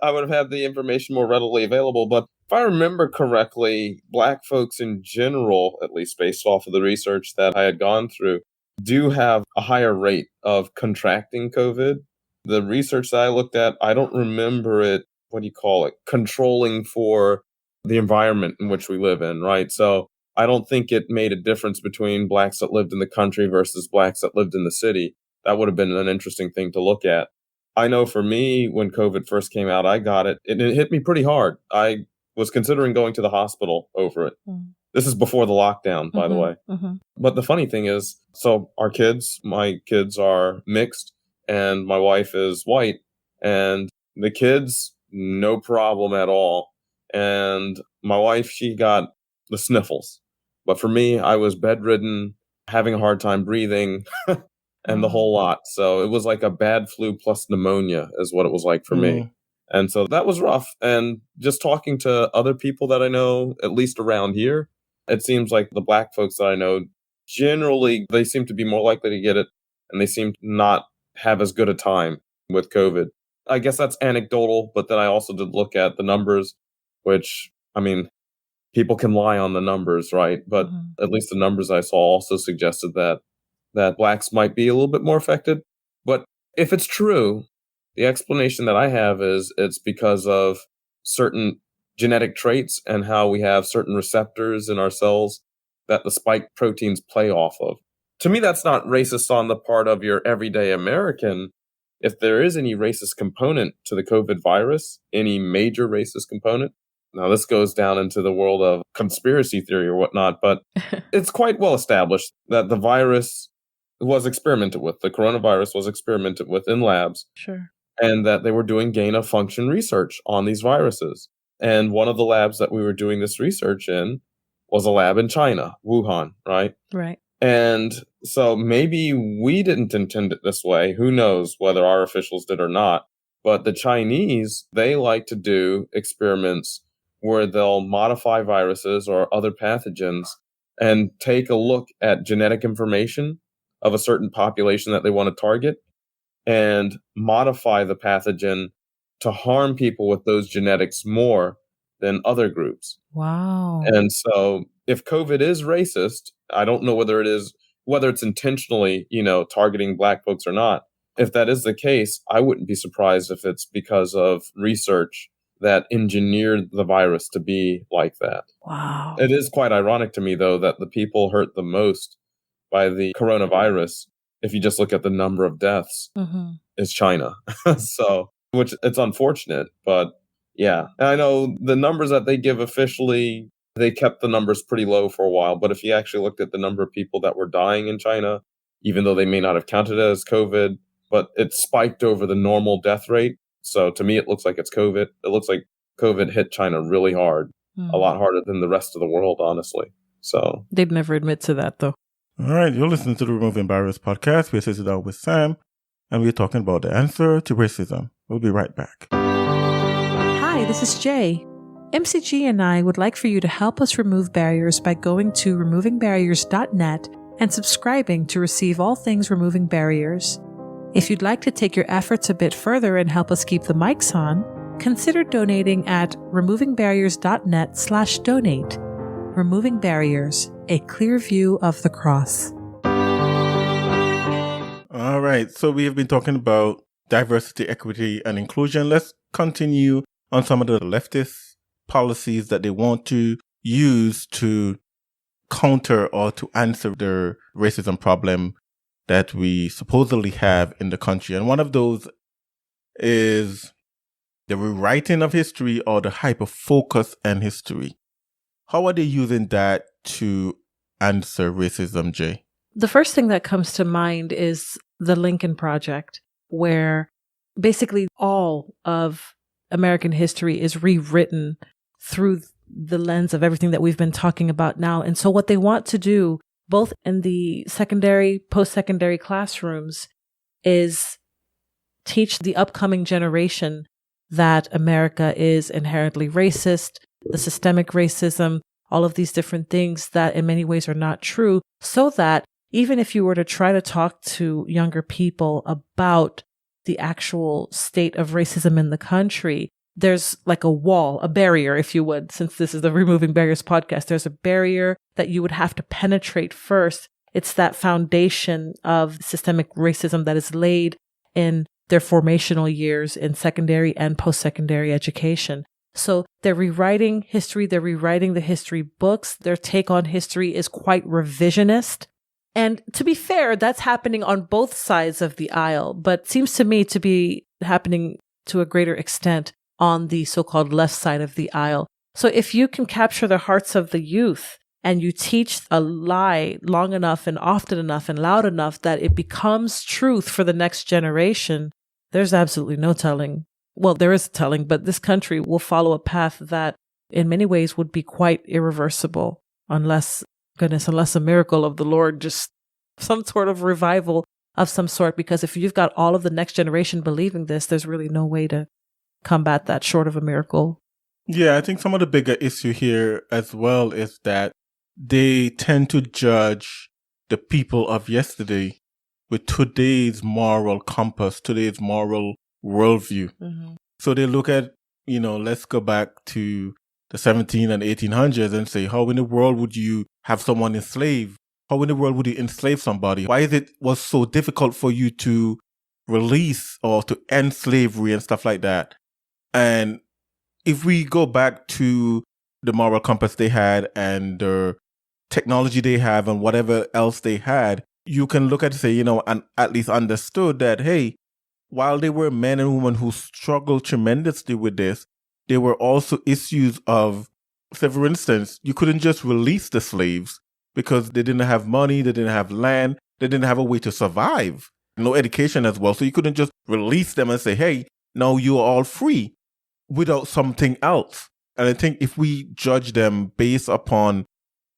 I would have had the information more readily available. But if I remember correctly, Black folks in general, at least based off of the research that I had gone through, do have a higher rate of contracting COVID. The research that I looked at, I don't remember it, controlling for the environment in which we live in, right? So I don't think it made a difference between Blacks that lived in the country versus Blacks that lived in the city. That would have been an interesting thing to look at. I know for me, when COVID first came out, I got it. It hit me pretty hard. I was considering going to the hospital over it. This is before the lockdown, by the way. But the funny thing is, so my kids are mixed and my wife is white, and the kids, no problem at all. And my wife, she got the sniffles. But for me, I was bedridden, having a hard time breathing, and the whole lot. So it was like a bad flu plus pneumonia is what it was like for me. And so that was rough. And just talking to other people that I know, at least around here, it seems like the Black folks that I know, generally, they seem to be more likely to get it, and they seem to not have as good a time with COVID. I guess that's anecdotal, but then I also did look at the numbers, which, I mean, people can lie on the numbers, right? But at least the numbers I saw also suggested that Blacks might be a little bit more affected. But if it's true, the explanation that I have is it's because of certain genetic traits and how we have certain receptors in our cells that the spike proteins play off of. To me, that's not racist on the part of your everyday American. If there is any racist component to the COVID virus, any major racist component, now this goes down into the world of conspiracy theory or whatnot, but it's quite well established that the virus was experimented with. The coronavirus was experimented with in labs.
Sure.
And that they were doing gain of function research on these viruses. And one of the labs that we were doing this research in was a lab in China, Wuhan, right?
Right.
And so maybe we didn't intend it this way. Who knows whether our officials did or not. But the Chinese, they like to do experiments where they'll modify viruses or other pathogens and take a look at genetic information of a certain population that they want to target and modify the pathogen to harm people with those genetics more than other groups.
Wow.
And so if COVID is racist, I don't know whether it's intentionally, targeting Black folks or not. If that is the case, I wouldn't be surprised if it's because of research that engineered the virus to be like that.
Wow.
It is quite ironic to me, though, that the people hurt the most by the coronavirus, if you just look at the number of deaths, is China. So, which it's unfortunate, but yeah. And I know the numbers that they give officially, they kept the numbers pretty low for a while. But if you actually looked at the number of people that were dying in China, even though they may not have counted it as COVID, but it spiked over the normal death rate. So to me, it looks like it's COVID. It looks like COVID hit China really hard, a lot harder than the rest of the world, honestly. So
they'd never admit to that, though.
All right, you're listening to the Removing Barriers podcast. We're sitting down with Sam, and we're talking about the answer to racism. We'll be right back.
Hi, this is Jay. MCG and I would like for you to help us remove barriers by going to removingbarriers.net and subscribing to receive all things Removing Barriers. If you'd like to take your efforts a bit further and help us keep the mics on, consider donating at removingbarriers.net/donate. Removing Barriers, a clear view of the cross.
right. So we have been talking about diversity, equity, and inclusion. Let's continue on some of the leftist policies that they want to use to counter or to answer the racism problem that we supposedly have in the country. And one of those is the rewriting of history or the hyper-focus on history. How are they using that to answer racism, Jay?
The first thing that comes to mind is the Lincoln Project, where basically all of American history is rewritten through the lens of everything that we've been talking about now. And so what they want to do, both in the secondary, post-secondary classrooms, is teach the upcoming generation that America is inherently racist, the systemic racism, all of these different things that in many ways are not true, so that even if you were to try to talk to younger people about the actual state of racism in the country, there's like a wall, a barrier, if you would, since this is the Removing Barriers podcast, there's a barrier that you would have to penetrate first. It's that foundation of systemic racism that is laid in their formational years in secondary and post-secondary education. So they're rewriting history, they're rewriting the history books. Their take on history is quite revisionist. And to be fair, that's happening on both sides of the aisle, but seems to me to be happening to a greater extent on the so-called left side of the aisle. So if you can capture the hearts of the youth and you teach a lie long enough and often enough and loud enough that it becomes truth for the next generation, there's absolutely no telling. Well, there is telling, but this country will follow a path that in many ways would be quite irreversible unless a miracle of the Lord, just some sort of revival of some sort. Because if you've got all of the next generation believing this, there's really no way to combat that short of a miracle.
Yeah, I think some of the bigger issue here as well is that they tend to judge the people of yesterday with today's moral compass, today's moral worldview. Mm-hmm. So they look at, let's go back to the 17 and 1800s and say, how in the world would you have someone enslaved? How in the world would you enslave somebody? Why is it was so difficult for you to release or to end slavery and stuff like that? And if we go back to the moral compass they had and the technology they have and whatever else they had, you can look at it and say, and at least understood that, hey, while there were men and women who struggled tremendously with this, there were also issues of, say for instance, you couldn't just release the slaves because they didn't have money, they didn't have land, they didn't have a way to survive, no education as well. So you couldn't just release them and say, hey, now you're all free without something else. And I think if we judge them based upon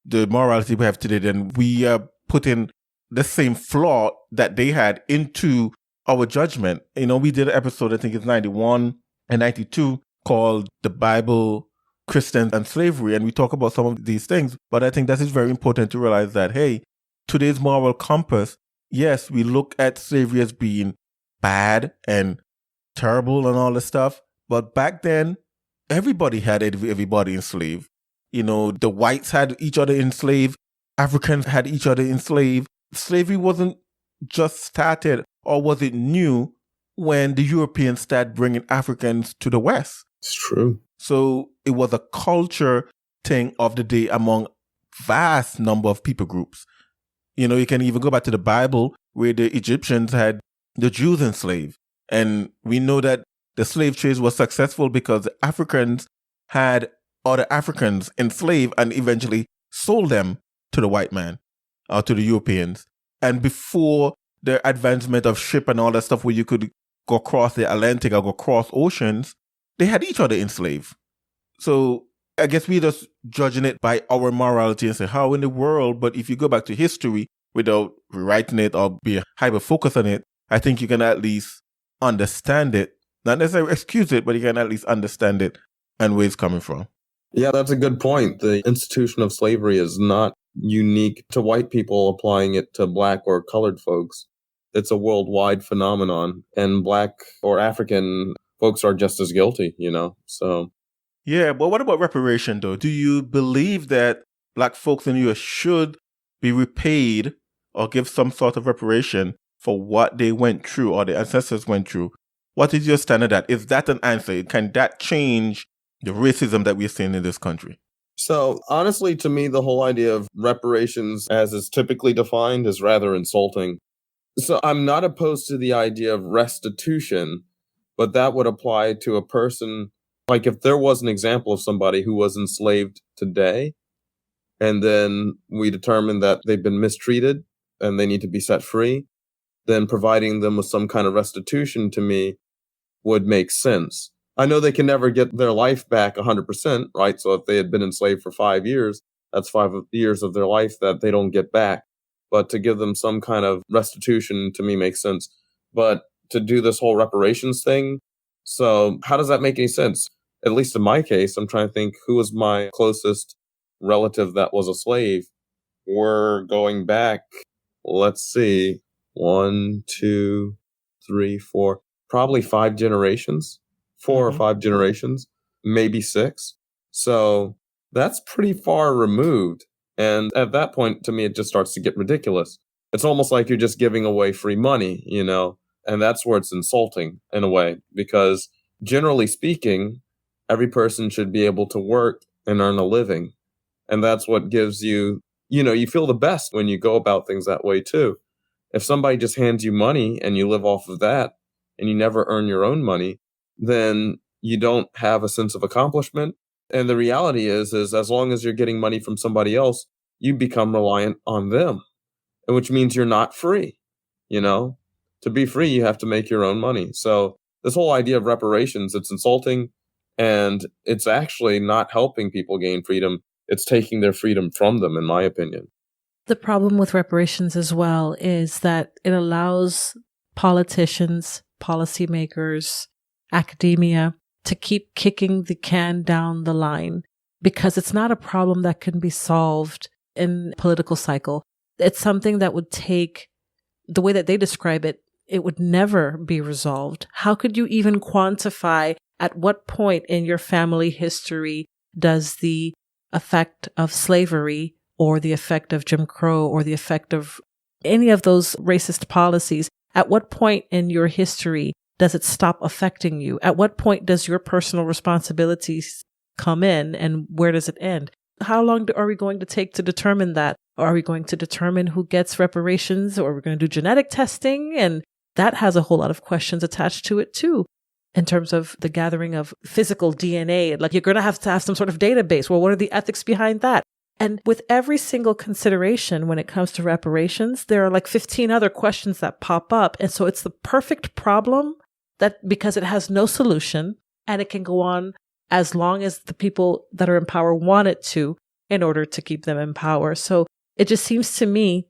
the morality we have today, then we are putting the same flaw that they had into our judgment. We did an episode, I think it's 91 and 92, called The Bible, Christians, and Slavery. And we talk about some of these things. But I think that is very important to realize that, hey, today's moral compass, yes, we look at slavery as being bad and terrible and all this stuff. But back then, everybody had everybody enslaved. The whites had each other enslaved. Africans had each other enslaved. Slavery wasn't just started, or was it new when the Europeans started bringing Africans to the West?
It's true.
So it was a culture thing of the day among vast number of people groups. You can even go back to the Bible where the Egyptians had the Jews enslaved. And we know that the slave trade was successful because the Africans had other Africans enslaved and eventually sold them to the white man or to the Europeans. And before the advancement of ship and all that stuff where you could go across the Atlantic or go across oceans, they had each other enslaved. So I guess we're just judging it by our morality and say, how in the world? But if you go back to history without rewriting it or be hyper-focused on it, I think you can at least understand it. Not necessarily excuse it, but you can at least understand it and where it's coming from.
Yeah, that's a good point. The institution of slavery is not unique to white people applying it to black or colored folks. It's a worldwide phenomenon, and black or African folks are just as guilty, so.
Yeah, but what about reparation, though? Do you believe that black folks in the U.S. should be repaid or give some sort of reparation for what they went through or their ancestors went through, what is your stand on that? Is that an answer? Can that change the racism that we're seeing in this country?
So honestly, to me, the whole idea of reparations as is typically defined is rather insulting. So I'm not opposed to the idea of restitution, but that would apply to a person. Like if there was an example of somebody who was enslaved today, and then we determine that they've been mistreated and they need to be set free, then providing them with some kind of restitution to me would make sense. I know they can never get their life back 100%, right? So if they had been enslaved for 5 years, that's 5 years of their life that they don't get back. But to give them some kind of restitution to me makes sense. But to do this whole reparations thing, so how does that make any sense? At least in my case, I'm trying to think who was my closest relative that was a slave. We're going back, let's see, 1, 2, 3, 4, probably 5 generations. 4 or 5 generations, maybe 6. So that's pretty far removed. And at that point, to me, it just starts to get ridiculous. It's almost like you're just giving away free money, and that's where it's insulting in a way, because generally speaking, every person should be able to work and earn a living. And that's what gives you, you feel the best when you go about things that way too. If somebody just hands you money and you live off of that and you never earn your own money, then you don't have a sense of accomplishment. And the reality is as long as you're getting money from somebody else, you become reliant on them, which means you're not free. To be free, you have to make your own money. So this whole idea of reparations, it's insulting, and it's actually not helping people gain freedom. It's taking their freedom from them, in my opinion.
The problem with reparations as well is that it allows politicians, policymakers, academia to keep kicking the can down the line, because it's not a problem that can be solved in political cycle. It's something that would take, the way that they describe it, it would never be resolved. How could you even quantify at what point in your family history does the effect of slavery or the effect of Jim Crow or the effect of any of those racist policies, at what point in your history does it stop affecting you? At what point does your personal responsibilities come in, and where does it end? How long are we going to take to determine that? Are we going to determine who gets reparations, or are we going to do genetic testing? And that has a whole lot of questions attached to it too, in terms of the gathering of physical DNA. Like, you're going to have some sort of database. Well, what are the ethics behind that? And with every single consideration when it comes to reparations, there are like 15 other questions that pop up. And so it's the perfect problem because it has no solution, and it can go on as long as the people that are in power want it to, in order to keep them in power. So it just seems to me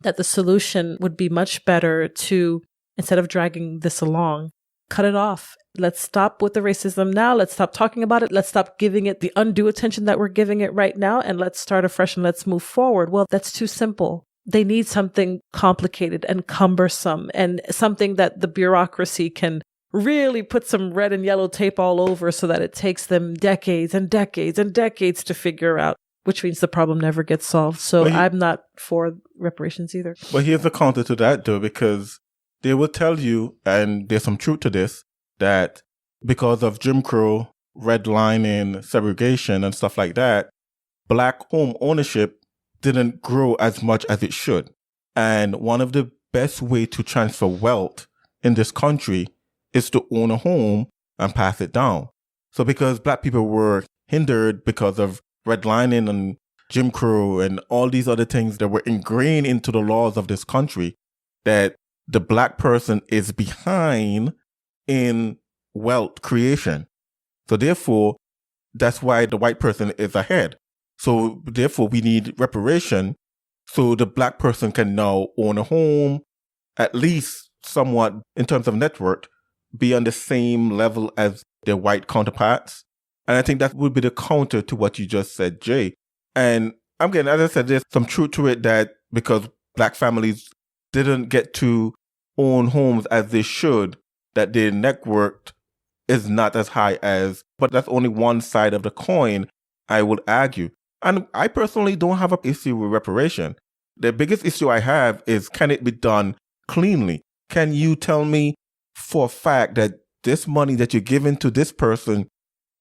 that the solution would be much better to, instead of dragging this along, cut it off. Let's stop with the racism now. Let's stop talking about it. Let's stop giving it the undue attention that we're giving it right now, and let's start afresh and let's move forward. Well, that's too simple. They need something complicated and cumbersome, and something that the bureaucracy can really put some red and yellow tape all over, so that it takes them decades and decades and decades to figure out, which means the problem never gets solved. So I'm not for reparations either.
But here's the counter to that, though, because they will tell you, and there's some truth to this, that because of Jim Crow, redlining, segregation, and stuff like that, Black home ownership didn't grow as much as it should. And one of the best ways to transfer wealth in this country is to own a home and pass it down. So because Black people were hindered because of redlining and Jim Crow and all these other things that were ingrained into the laws of this country, that the Black person is behind in wealth creation. So therefore, that's why the white person is ahead. So therefore, we need reparation so the Black person can now own a home, at least somewhat in terms of net worth, be on the same level as their white counterparts. And I think that would be the counter to what you just said, Jay. And again, as I said, there's some truth to it, that because Black families didn't get to own homes as they should, that their net worth is not as high as, but that's only one side of the coin, I would argue. And I personally don't have an issue with reparation. The biggest issue I have is, can it be done cleanly. Can you tell me for a fact that this money that you're giving to this person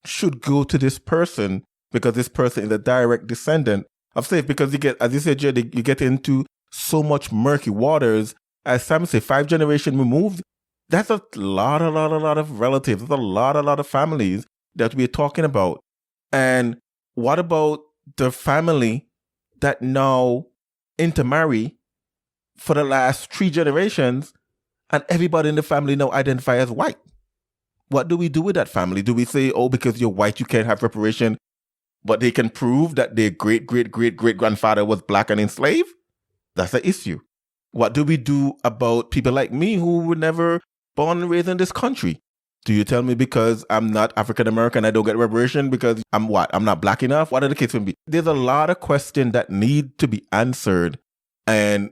should go to this person because this person is a direct descendant of slave? Because you get, as you said, Jay, you get into so much murky waters. As Sam said, 5 generations removed, that's a lot of relatives. That's a lot of families that we're talking about. And what about the family that now intermarry for the last 3 generations and everybody in the family now identify as white? What do we do with that family? Do we say, oh, because you're white, you can't have reparation, but they can prove that their great-great-great-great-grandfather was black and enslaved? That's an issue. What do we do about people like me who were never born and raised in this country? Do you tell me because I'm not African-American, I don't get reparation because I'm what? I'm not black enough? What are the case may be? There's a lot of questions that need to be answered. And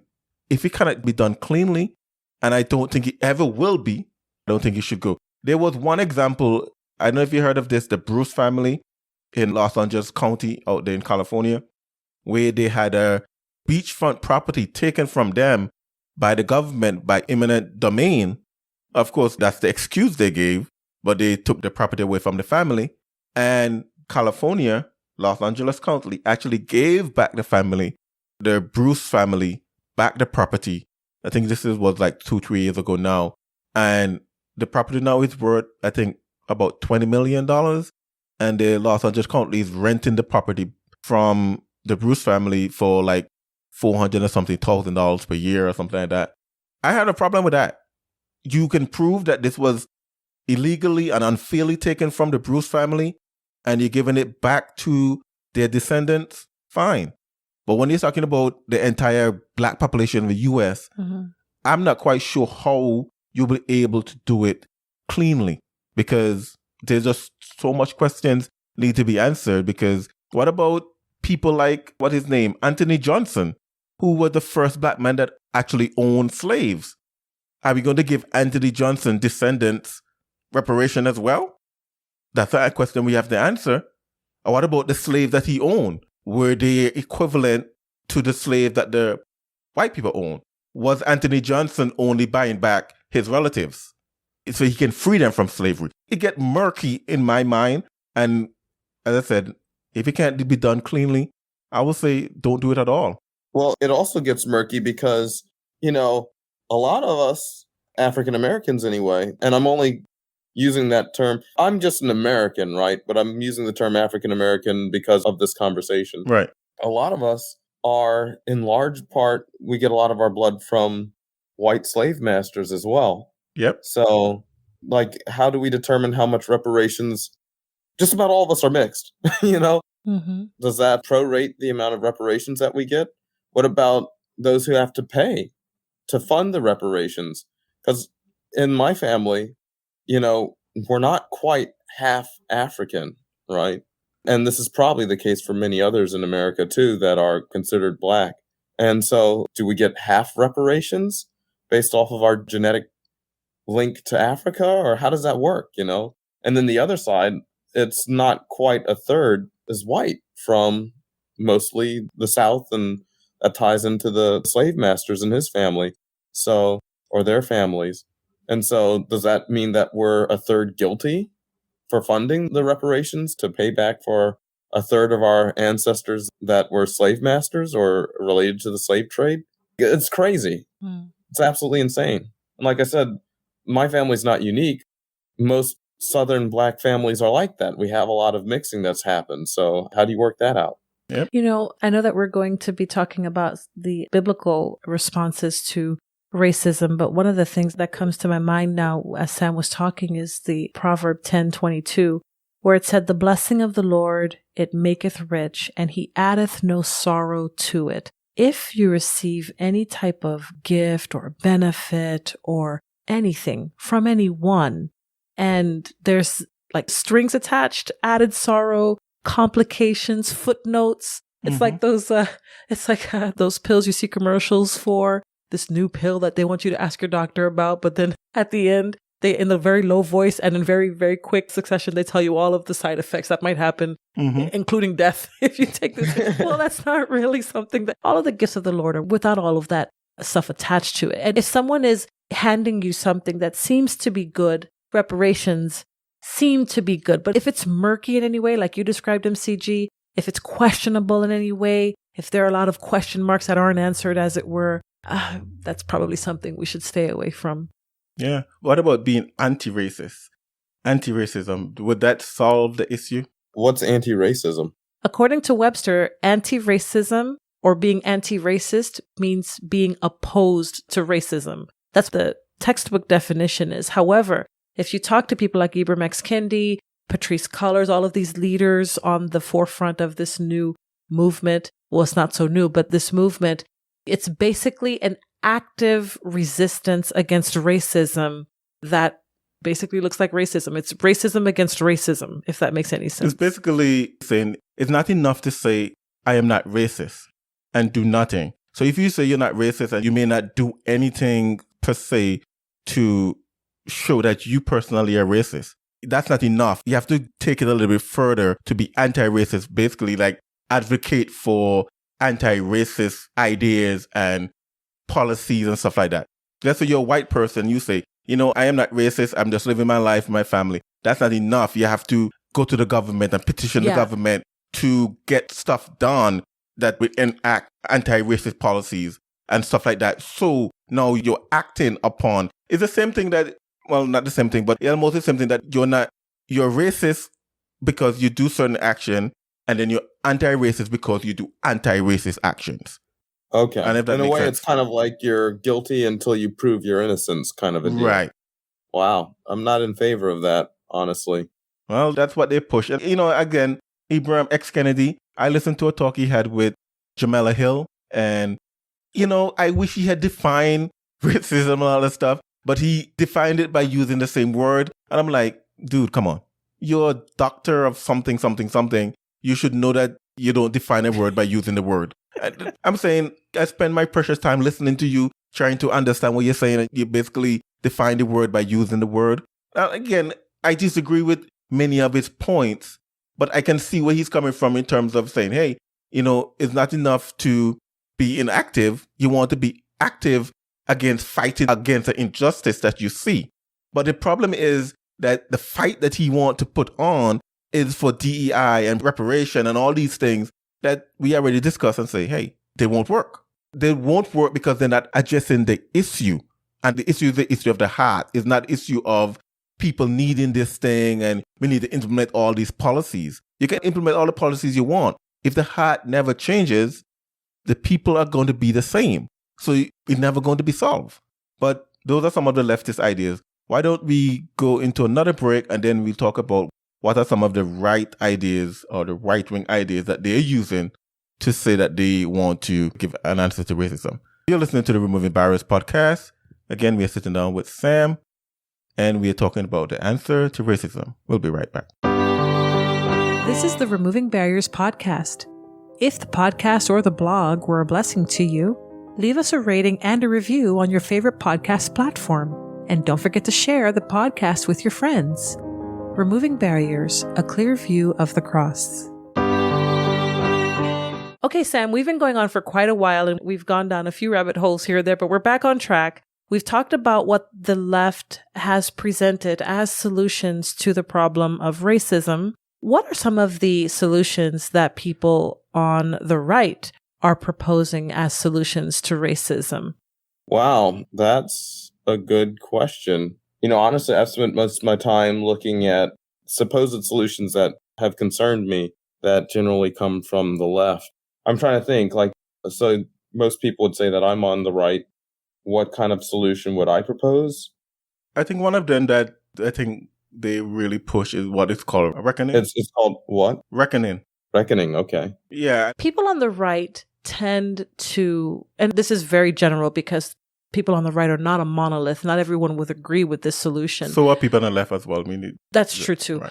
if it cannot be done cleanly, and I don't think it ever will be, I don't think it should go. There was one example, I don't know if you heard of this, the Bruce family in Los Angeles County out there in California, where they had a beachfront property taken from them by the government by eminent domain. Of course, that's the excuse they gave, but they took the property away from the family. And California, Los Angeles County, actually gave back the family, the Bruce family, back the property. I think was like 2-3 years ago now. And the property now is worth, I think, about $20 million. And the Los Angeles County is renting the property from the Bruce family for like $400 or something thousand per year or something like that. I had a problem with that. You can prove that this was illegally and unfairly taken from the Bruce family and you're giving it back to their descendants, fine. But when you're talking about the entire black population of the U.S., I'm not quite sure how you'll be able to do it cleanly because there's just so much questions need to be answered. Because what about people like, what his name, Anthony Johnson, who was the first black man that actually owned slaves? Are we going to give Anthony Johnson descendants reparation as well? That's a question we have to answer. Or what about the slaves that he owned? Were they equivalent to the slave that the white people owned? Was Anthony Johnson only buying back his relatives so he can free them from slavery? It gets murky in my mind. And as I said, if it can't be done cleanly, I will say don't do it at all.
Well, it also gets murky because, a lot of us, African Americans anyway, and I'm only using that term, I'm just an American, right? But I'm using the term African American because of this conversation.
Right.
A lot of us are, in large part, we get a lot of our blood from white slave masters as well.
Yep.
So, how do we determine how much reparations? Just about all of us are mixed, Does that prorate the amount of reparations that we get? What about those who have to pay to fund the reparations? Because in my family, we're not quite half African, right? And this is probably the case for many others in America too that are considered black. And so do we get half reparations based off of our genetic link to Africa? Or how does that work, And then the other side, it's not quite a third is white from mostly the South, and that ties into the slave masters and his family, or their families. And so does that mean that we're a third guilty for funding the reparations to pay back for a third of our ancestors that were slave masters or related to the slave trade? It's crazy. It's absolutely insane. And like I said, my family's not unique. Most Southern black families are like that. We have a lot of mixing that's happened. So how do you work that out?
Yep.
I know that we're going to be talking about the biblical responses to racism, but one of the things that comes to my mind now as Sam was talking is the Proverb 10:22, where it said, "The blessing of the Lord, it maketh rich, and he addeth no sorrow to it." If you receive any type of gift or benefit or anything from anyone, and there's like strings attached, added sorrow, complications, footnotes. It's like those those pills you see commercials for, this new pill that they want you to ask your doctor about. But then at the end, they, in a very low voice and in very, very quick succession, they tell you all of the side effects that might happen, including death if you take this. Well, that's not really something that all of the gifts of the Lord are without all of that. stuff attached to it. And if someone is handing you something that seems to be good, reparations seem to be good. But if it's murky in any way, like you described, MCG, if it's questionable in any way, if there are a lot of question marks that aren't answered, as it were, that's probably something we should stay away from.
Yeah. What about being anti-racist? Anti-racism, would that solve the issue?
What's anti-racism?
According to Webster, anti-racism or being anti-racist means being opposed to racism. That's the textbook definition is. However, if you talk to people like Ibram X. Kendi, Patrisse Cullors, all of these leaders on the forefront of this new movement, well, it's not so new, but this movement, it's basically an active resistance against racism that basically looks like racism. It's racism against racism, if that makes any sense.
It's basically saying it's not enough to say, I am not racist and do nothing. So if you say you're not racist and you may not do anything per se to show that you personally are racist, that's not enough. You have to take it a little bit further to be anti-racist, basically like advocate for anti-racist ideas and policies and stuff like that. Let's say you're a white person, you say, I am not racist, I'm just living my life, my family. That's not enough. You have to go to the government and petition the government to get stuff done that would enact anti-racist policies and stuff like that. So now you're acting upon, it's the same thing that, well, not the same thing, but almost the same thing that you're racist because you do certain action, and then you're anti-racist because you do anti-racist actions.
Okay.
And if that
in a way,
sense.
It's kind of like you're guilty until you prove your innocence kind of a deal.
Right.
Wow. I'm not in favor of that, honestly.
Well, that's what they push. And, again, Ibram X. Kendi, I listened to a talk he had with Jamila Hill, and, I wish he had defined racism and all that stuff, but he defined it by using the same word. And I'm like, dude, come on. You're a doctor of something, something, something. You should know that you don't define a word by using the word. I'm saying I spend my precious time listening to you, trying to understand what you're saying. You basically define the word by using the word. Again, I disagree with many of his points, but I can see where he's coming from in terms of saying, hey, it's not enough to be inactive. You want to be active against fighting against the injustice that you see. But the problem is that the fight that he wants to put on is for DEI and reparation and all these things that we already discussed and say, hey, they won't work. They won't work because they're not addressing the issue. And the issue is the issue of the heart. It's not issue of people needing this thing and we need to implement all these policies. You can implement all the policies you want. If the heart never changes, the people are going to be the same. So it's never going to be solved. But those are some of the leftist ideas. Why don't we go into another break and then we'll talk about what are some of the right ideas or the right-wing ideas that they're using to say that they want to give an answer to racism. You're listening to the Removing Barriers podcast. Again, we are sitting down with Sam and we are talking about the answer to racism. We'll be right back.
This is the Removing Barriers podcast. If the podcast or the blog were a blessing to you, leave us a rating and a review on your favorite podcast platform. And don't forget to share the podcast with your friends. Removing Barriers, a clear view of the cross. Okay, Sam, we've been going on for quite a while and we've gone down a few rabbit holes here or there, but we're back on track. We've talked about what the left has presented as solutions to the problem of racism. What are some of the solutions that people on the right are proposing as solutions to racism?
Wow, that's a good question. Honestly, I've spent most of my time looking at supposed solutions that have concerned me that generally come from the left. I'm trying to think, so most people would say that I'm on the right. What kind of solution would I propose?
I think one of them that I think they really push is what is called reckoning.
It's called what?
Reckoning.
Reckoning, okay.
Yeah.
People on the right tend to, and this is very general because people on the right are not a monolith. Not everyone would agree with this solution.
So are people on the left as well.
That's true too.
Right.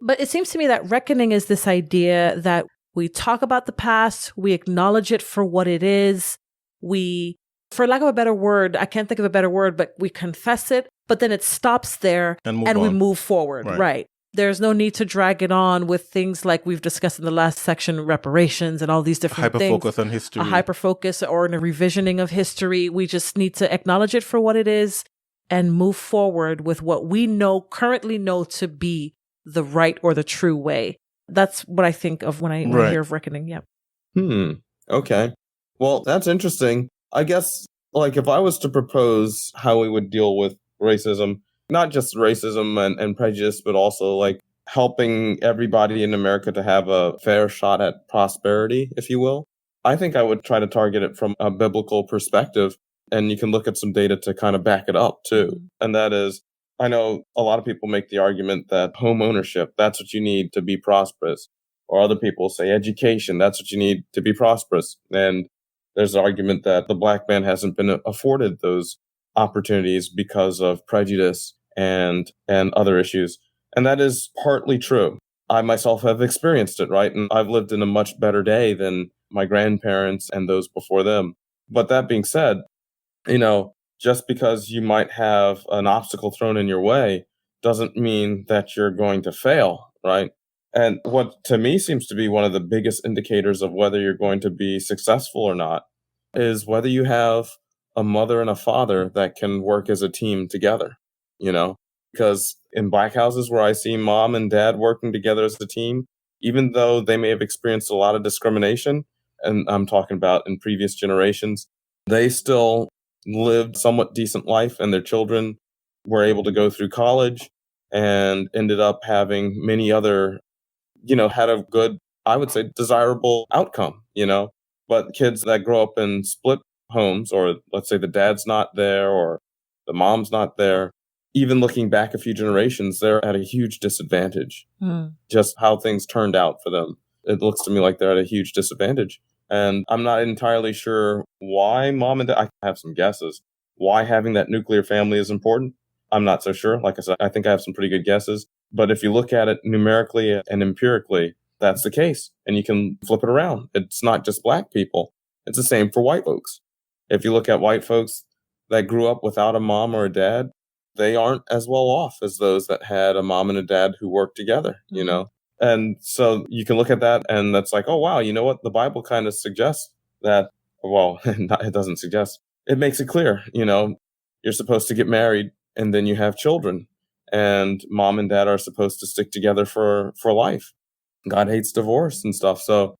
But it seems to me that reckoning is this idea that we talk about the past, we acknowledge it for what it is, we, for lack of a better word, I can't think of a better word, but we confess it, but then it stops there and we move forward. Right. There's no need to drag it on with things like we've discussed in the last section, reparations and all these different things.
Hyper-focus on history.
A hyper-focus or a revisioning of history. We just need to acknowledge it for what it is and move forward with what we currently know to be the right or the true way. That's what I think of when I hear of reckoning. Yeah.
Okay. Well, that's interesting. I guess, like, if I was to propose how we would deal with racism, not just racism and prejudice, but also like helping everybody in America to have a fair shot at prosperity, if you will, I think I would try to target it from a biblical perspective. And you can look at some data to kind of back it up too. And that is, I know a lot of people make the argument that home ownership, that's what you need to be prosperous. Or other people say education, that's what you need to be prosperous. And there's an argument that the black man hasn't been afforded those opportunities because of prejudice and other issues. And that is partly true. I myself have experienced it, right? And I've lived in a much better day than my grandparents and those before them. But that being said, just because you might have an obstacle thrown in your way doesn't mean that you're going to fail, right? And what to me seems to be one of the biggest indicators of whether you're going to be successful or not is whether you have a mother and a father that can work as a team together, because in black houses where I see mom and dad working together as a team, even though they may have experienced a lot of discrimination, and I'm talking about in previous generations, they still lived somewhat decent life, and their children were able to go through college and ended up having many other, had a good, I would say, desirable outcome, But kids that grow up in split homes, or let's say the dad's not there or the mom's not there, even looking back a few generations, they're at a huge disadvantage. Just how things turned out for them. It looks to me like they're at a huge disadvantage. And I'm not entirely sure why mom and dad, I have some guesses, why having that nuclear family is important. I'm not so sure. Like I said, I think I have some pretty good guesses. But if you look at it numerically and empirically, that's the case. And you can flip it around. It's not just black people. It's the same for white folks. If you look at white folks that grew up without a mom or a dad, they aren't as well off as those that had a mom and a dad who worked together, And so you can look at that and that's like, oh, wow, you know what? The Bible kind of suggests that, well, it doesn't suggest. It makes it clear, you're supposed to get married and then you have children. And mom and dad are supposed to stick together for life. God hates divorce and stuff. So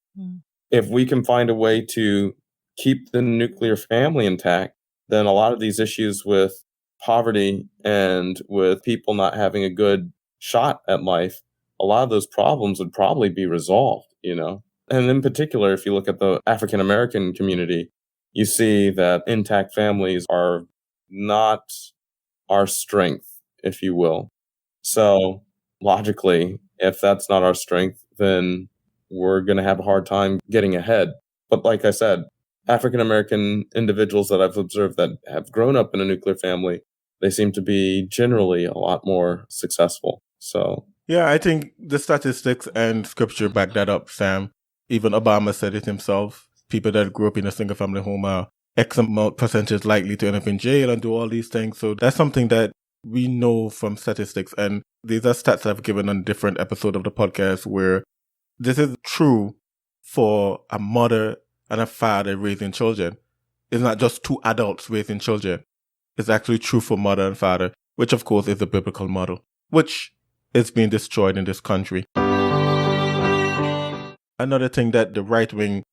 if we can find a way to keep the nuclear family intact, then a lot of these issues with poverty and with people not having a good shot at life, a lot of those problems would probably be resolved, And in particular, if you look at the African American community, you see that intact families are not our strength, if you will. So logically, if that's not our strength, then we're going to have a hard time getting ahead. But like I said, African American individuals that I've observed that have grown up in a nuclear family, they seem to be generally a lot more successful. So
yeah, I think the statistics and scripture back that up, Sam. Even Obama said it himself. People that grew up in a single family home are X amount percentage likely to end up in jail and do all these things. So that's something that we know from statistics. And these are stats I've given on different episodes of the podcast where this is true for a mother and a father raising children. It's not just two adults raising children. It's actually true for mother and father, which of course is a biblical model, which is being destroyed in this country. Another thing that the right wing,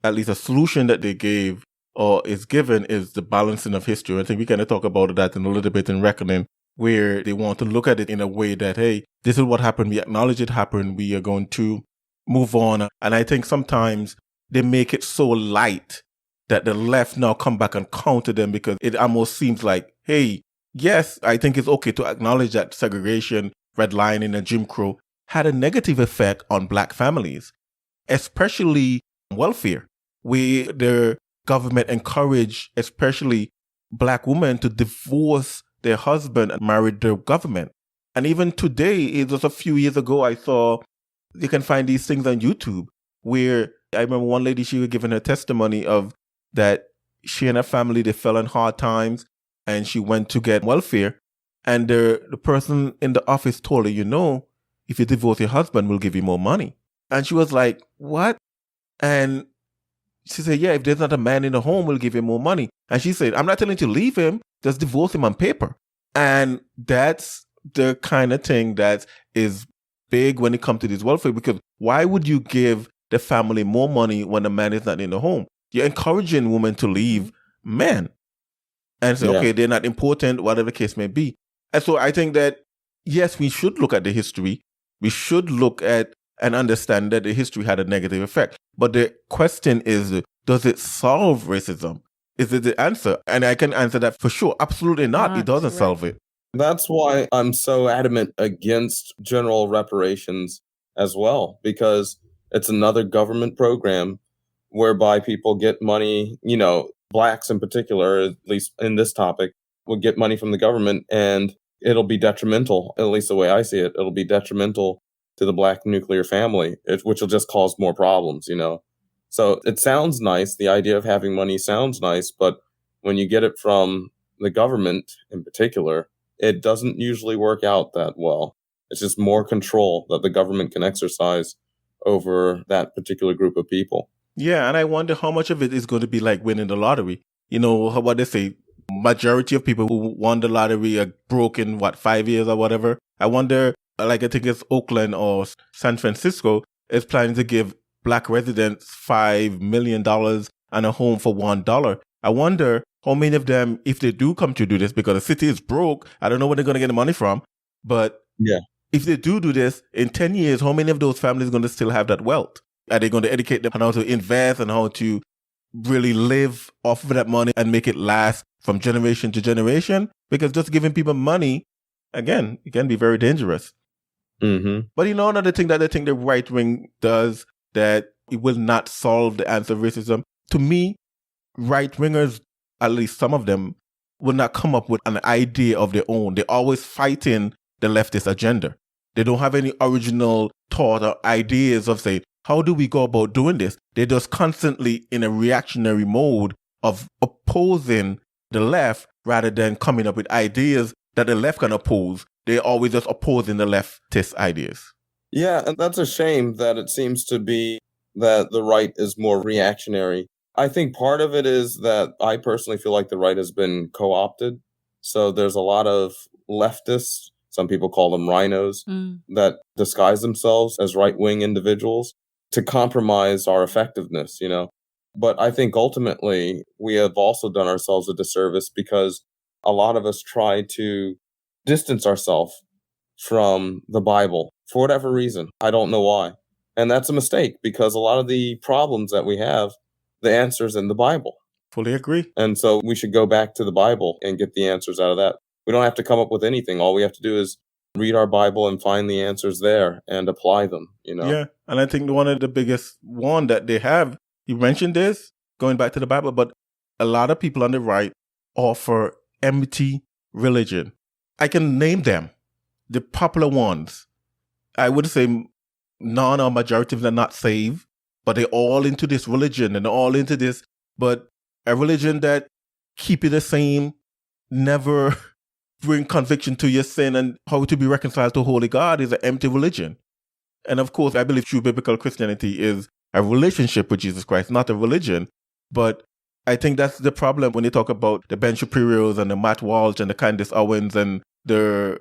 at least a solution that they gave or is given, is the balancing of history. I think we kind of talk about that in a little bit in Reckoning, where they want to look at it in a way that, hey, this is what happened. We acknowledge it happened. We are going to move on. And I think sometimes they make it so light that the left now come back and counter them because it almost seems like, hey, yes, I think it's okay to acknowledge that segregation, redlining, and Jim Crow had a negative effect on black families, especially welfare, where the government encouraged especially black women to divorce their husband and marry the government. And even today, it was a few years ago, I saw, you can find these things on YouTube, where I remember one lady, she was giving her testimony of that she and her family, they fell in hard times and she went to get welfare. And the person in the office told her, if you divorce your husband, we'll give you more money. And she was like, what? And she said, yeah, if there's not a man in the home, we'll give you more money. And she said, I'm not telling you to leave him, just divorce him on paper. And that's the kind of thing that is big when it comes to this welfare, because why would you give the family more money when the man is not in the home? You're encouraging women to leave men and say, okay, they're not important, whatever the case may be. And so I think that, yes, we should look at the history. We should look at and understand that the history had a negative effect. But the question is, does it solve racism? Is it the answer? And I can answer that for sure. Absolutely not. It doesn't solve it.
That's why I'm so adamant against general reparations as well, because it's another government program whereby people get money, blacks in particular, at least in this topic, will get money from the government, and it'll be detrimental, at least the way I see it. It'll be detrimental to the black nuclear family, which will just cause more problems, So it sounds nice. The idea of having money sounds nice, but when you get it from the government in particular, it doesn't usually work out that well. It's just more control that the government can exercise over that particular group of people.
Yeah, and I wonder how much of it is going to be like winning the lottery. What they say, majority of people who won the lottery are broke in, 5 years or whatever. I wonder, I think it's Oakland or San Francisco is planning to give black residents $5 million and a home for $1. I wonder how many of them, if they do come to do this, because the city is broke, I don't know where they're going to get the money from, but if they do this, in 10 years, how many of those families are going to still have that wealth? Are they going to educate them on how to invest and how to really live off of that money and make it last from generation to generation? Because just giving people money, again, it can be very dangerous.
Mm-hmm.
But another thing that I think the right wing does that it will not solve the answer of racism. To me, right wingers, at least some of them, will not come up with an idea of their own. They're always fighting the leftist agenda. They don't have any original thought or ideas of saying, how do we go about doing this? They're just constantly in a reactionary mode of opposing the left rather than coming up with ideas that the left can oppose. They're always just opposing the leftist ideas.
Yeah, and that's a shame that it seems to be that the right is more reactionary. I think part of it is that I personally feel like the right has been co-opted. So there's a lot of leftists, some people call them rhinos, that disguise themselves as right-wing individuals to compromise our effectiveness, But I think ultimately we have also done ourselves a disservice because a lot of us try to distance ourselves from the Bible for whatever reason. I don't know why. And that's a mistake because a lot of the problems that we have, the answer's in the Bible.
Fully agree.
And so we should go back to the Bible and get the answers out of that. We don't have to come up with anything. All we have to do is read our Bible and find the answers there and apply them,
Yeah. And I think one of the biggest one that they have, you mentioned this, going back to the Bible, but a lot of people on the right offer empty religion. I can name them, the popular ones. I would say none or majority of them are not saved, but they're all into this religion and all into this, but a religion that keep you the same, never bring conviction to your sin and how to be reconciled to holy God is an empty religion. And of course, I believe true biblical Christianity is a relationship with Jesus Christ, not a religion. But I think that's the problem when they talk about the Ben Shapiro's and the Matt Walsh and the Candace Owens and the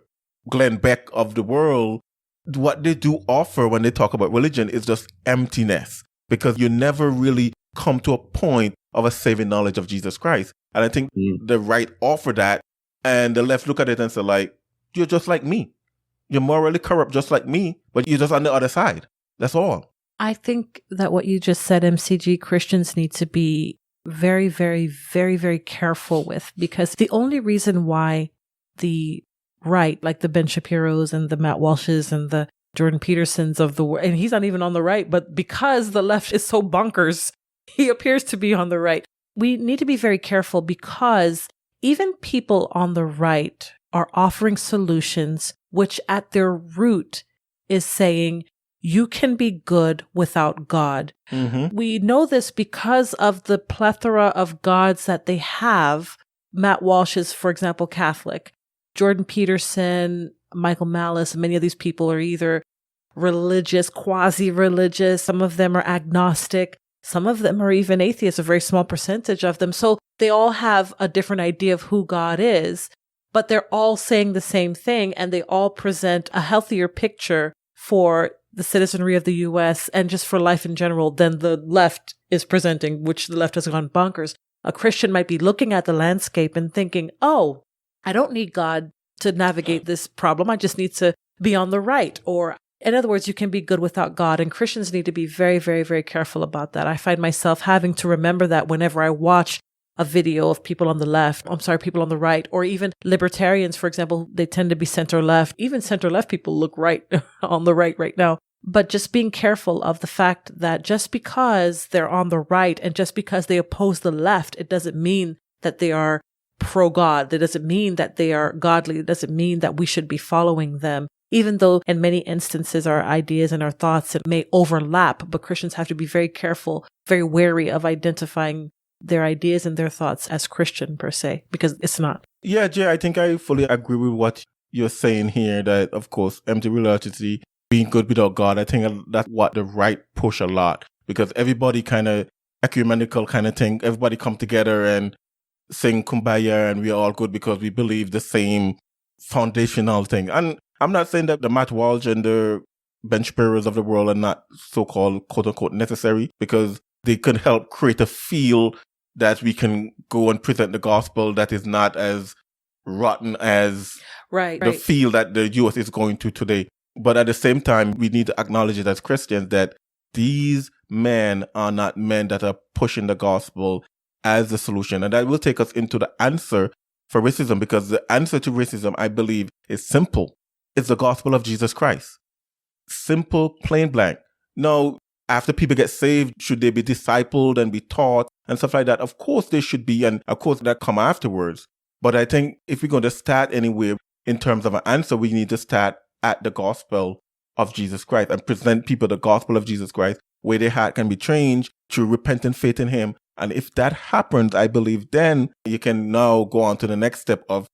Glenn Beck of the world. What they do offer when they talk about religion is just emptiness, because you never really come to a point of a saving knowledge of Jesus Christ. And I think the right offer that, and the left look at it and say, like, you're just like me. You're morally corrupt just like me, but you're just on the other side. That's all.
I think that what you just said, MCG, Christians need to be very, very, very, very careful with, because the only reason why the right, like the Ben Shapiro's and the Matt Walsh's and the Jordan Petersons of the world, and he's not even on the right, but because the left is so bonkers, he appears to be on the right. We need to be very careful because even people on the right are offering solutions which at their root is saying you can be good without God. Mm-hmm. We know this because of the plethora of gods that they have. Matt Walsh is, for example, Catholic. Jordan Peterson, Michael Malice, many of these people are either religious, quasi-religious. Some of them are agnostic. Some of them are even atheists, a very small percentage of them. So they all have a different idea of who God is, but they're all saying the same thing, and they all present a healthier picture for the citizenry of the US and just for life in general than the left is presenting, which the left has gone bonkers. A Christian might be looking at the landscape and thinking, oh, I don't need God to navigate this problem. I just need to be on the right. Or in other words, you can be good without God. And Christians need to be very, very, very careful about that. I find myself having to remember that whenever I watch a video of people on the left, people on the right, or even libertarians, for example, they tend to be center left. Even center left people look right on the right now. But just being careful of the fact that just because they're on the right and just because they oppose the left, it doesn't mean that they are pro-God. That doesn't mean that they are godly. It doesn't mean that we should be following them. Even though in many instances our ideas and our thoughts may overlap, but Christians have to be very careful, very wary of identifying their ideas and their thoughts as Christian per se, because it's not.
Yeah, Jay, I think I fully agree with what you're saying here, that of course, empty religiosity, being good without God, I think that's what the right push a lot, because everybody kind of ecumenical kind of thing, everybody come together and sing Kumbaya and we're all good because we believe the same foundational thing. And I'm not saying that the Matt Walsh and the Ben Shapiro's of the world are not so-called quote-unquote necessary, because they can help create a feel that we can go and present the gospel that is not as rotten as the feel that the US is going to today. But at the same time, we need to acknowledge it as Christians that these men are not men that are pushing the gospel as the solution. And that will take us into the answer for racism, because the answer to racism, I believe, is simple. It's the gospel of Jesus Christ. Simple, plain blank. Now, after people get saved, should they be discipled and be taught and stuff like that? Of course they should be, and of course that come afterwards. But I think if we're going to start anywhere in terms of an answer, we need to start at the gospel of Jesus Christ and present people the gospel of Jesus Christ, where their heart can be changed through repentant faith in him. And if that happens, I believe then you can now go on to the next step of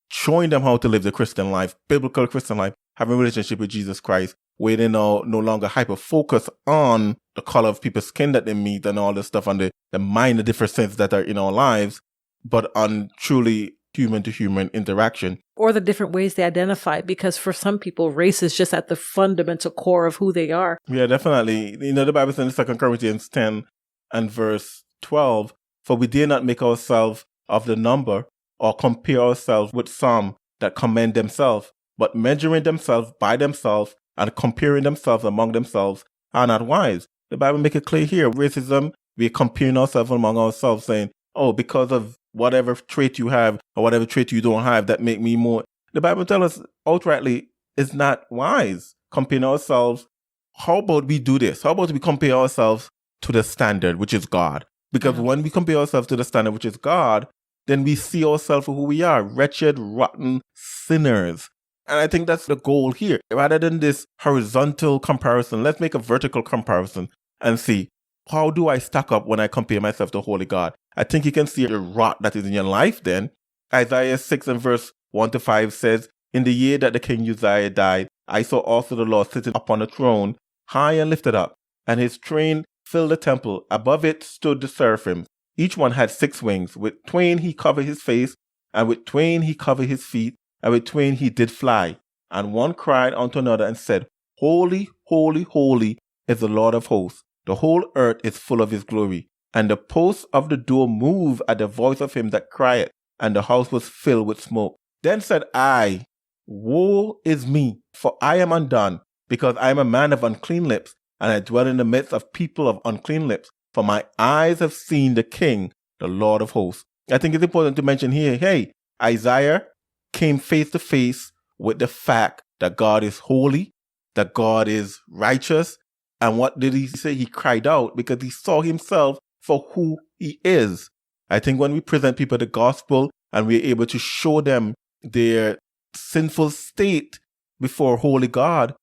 showing them how to live the Christian life, biblical Christian life, having a relationship with Jesus Christ, where they now no longer hyper-focus on the color of people's skin that they meet and all this stuff, and the minor differences that are in our lives, but on truly human-to-human interaction.
Or the different ways they identify, because for some people, race is just at the fundamental core of who they are.
Yeah, definitely. You know, the Bible says in 2 Corinthians 10 and verse 12, "For we dare not make ourselves of the number, or compare ourselves with some that commend themselves, but measuring themselves by themselves and comparing themselves among themselves are not wise." The Bible make it clear here. Racism, we're comparing ourselves among ourselves, saying, oh, because of whatever trait you have or whatever trait you don't have, that make me more. The Bible tells us outrightly it's not wise comparing ourselves. How about we do this? How about we compare ourselves to the standard, which is God? Because when we compare ourselves to the standard, which is God, then we see ourselves for who we are, wretched, rotten sinners. And I think that's the goal here. Rather than this horizontal comparison, let's make a vertical comparison and see, how do I stack up when I compare myself to Holy God? I think you can see the rot that is in your life then. Isaiah 6 and verse 1-5 says, "In the year that the king Uzziah died, I saw also the Lord sitting upon a throne, high and lifted up, and his train filled the temple. Above it stood the seraphims. Each one had 6 wings. With twain he covered his face, and with twain he covered his feet, and with twain he did fly. And one cried unto another and said, Holy, holy, holy is the Lord of hosts. The whole earth is full of his glory. And the posts of the door moved at the voice of him that cried, and the house was filled with smoke. Then said I, Woe is me, for I am undone, because I am a man of unclean lips, and I dwell in the midst of people of unclean lips. For my eyes have seen the King, the Lord of hosts." I think it's important to mention here, hey, Isaiah came face to face with the fact that God is holy, that God is righteous. And what did he say? He cried out because he saw himself for who he is. I think when we present people the gospel and we're able to show them their sinful state before holy God,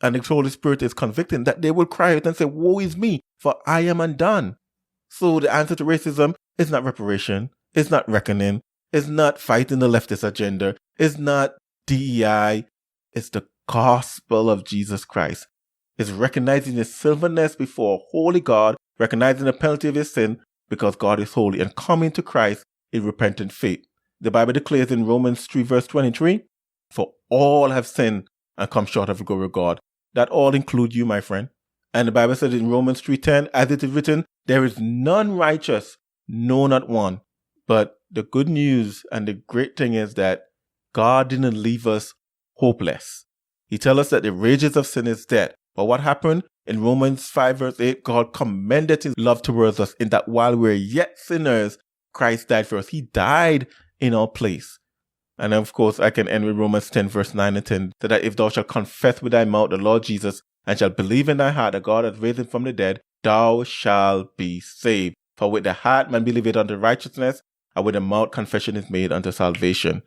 and the Holy Spirit is convicting, that they will cry out and say, Woe is me, for I am undone. So the answer to racism is not reparation, it's not reckoning, it's not fighting the leftist agenda, it's not DEI, it's the gospel of Jesus Christ. It's recognizing his sinfulness before a holy God, recognizing the penalty of his sin because God is holy, and coming to Christ in repentant faith. The Bible declares in Romans 3 verse 23, for all have sinned and come short of the glory of God. That all include you, my friend. And the Bible says in Romans 3:10, as it is written, there is none righteous, no, not one. But the good news and the great thing is that God didn't leave us hopeless. He tells us that the wages of sin is death. But what happened? In Romans 5 verse 8, God commended his love towards us in that while we're yet sinners, Christ died for us. He died in our place. And of course, I can end with Romans 10 verse 9 and 10, that if thou shalt confess with thy mouth the Lord Jesus, and shalt believe in thy heart that God hath raised him from the dead, thou shalt be saved. For with the heart man believeth unto righteousness, and with the mouth confession is made unto salvation.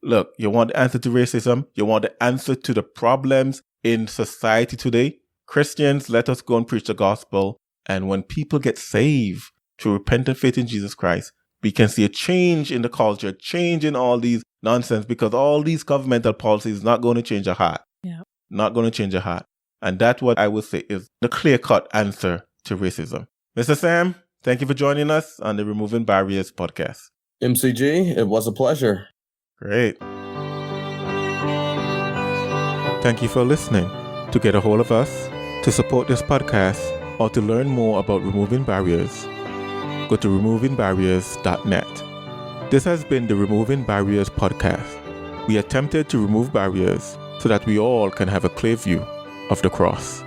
Look, you want the answer to racism? You want the answer to the problems in society today? Christians, let us go and preach the gospel. And when people get saved through repentant faith in Jesus Christ, we can see a change in the culture, a change in all these nonsense, because all these governmental policies is not going to change a heart.
Yeah.
Not going to change a heart. And that's what I would say is the clear-cut answer to racism. Mr. Sam, thank you for joining us on the Removing Barriers podcast.
MCG, it was a pleasure.
Great. Thank you for listening. To get a hold of us, to support this podcast, or to learn more about removing barriers, go to removingbarriers.net. This has been the Removing Barriers podcast. We attempted to remove barriers so that we all can have a clear view of the cross.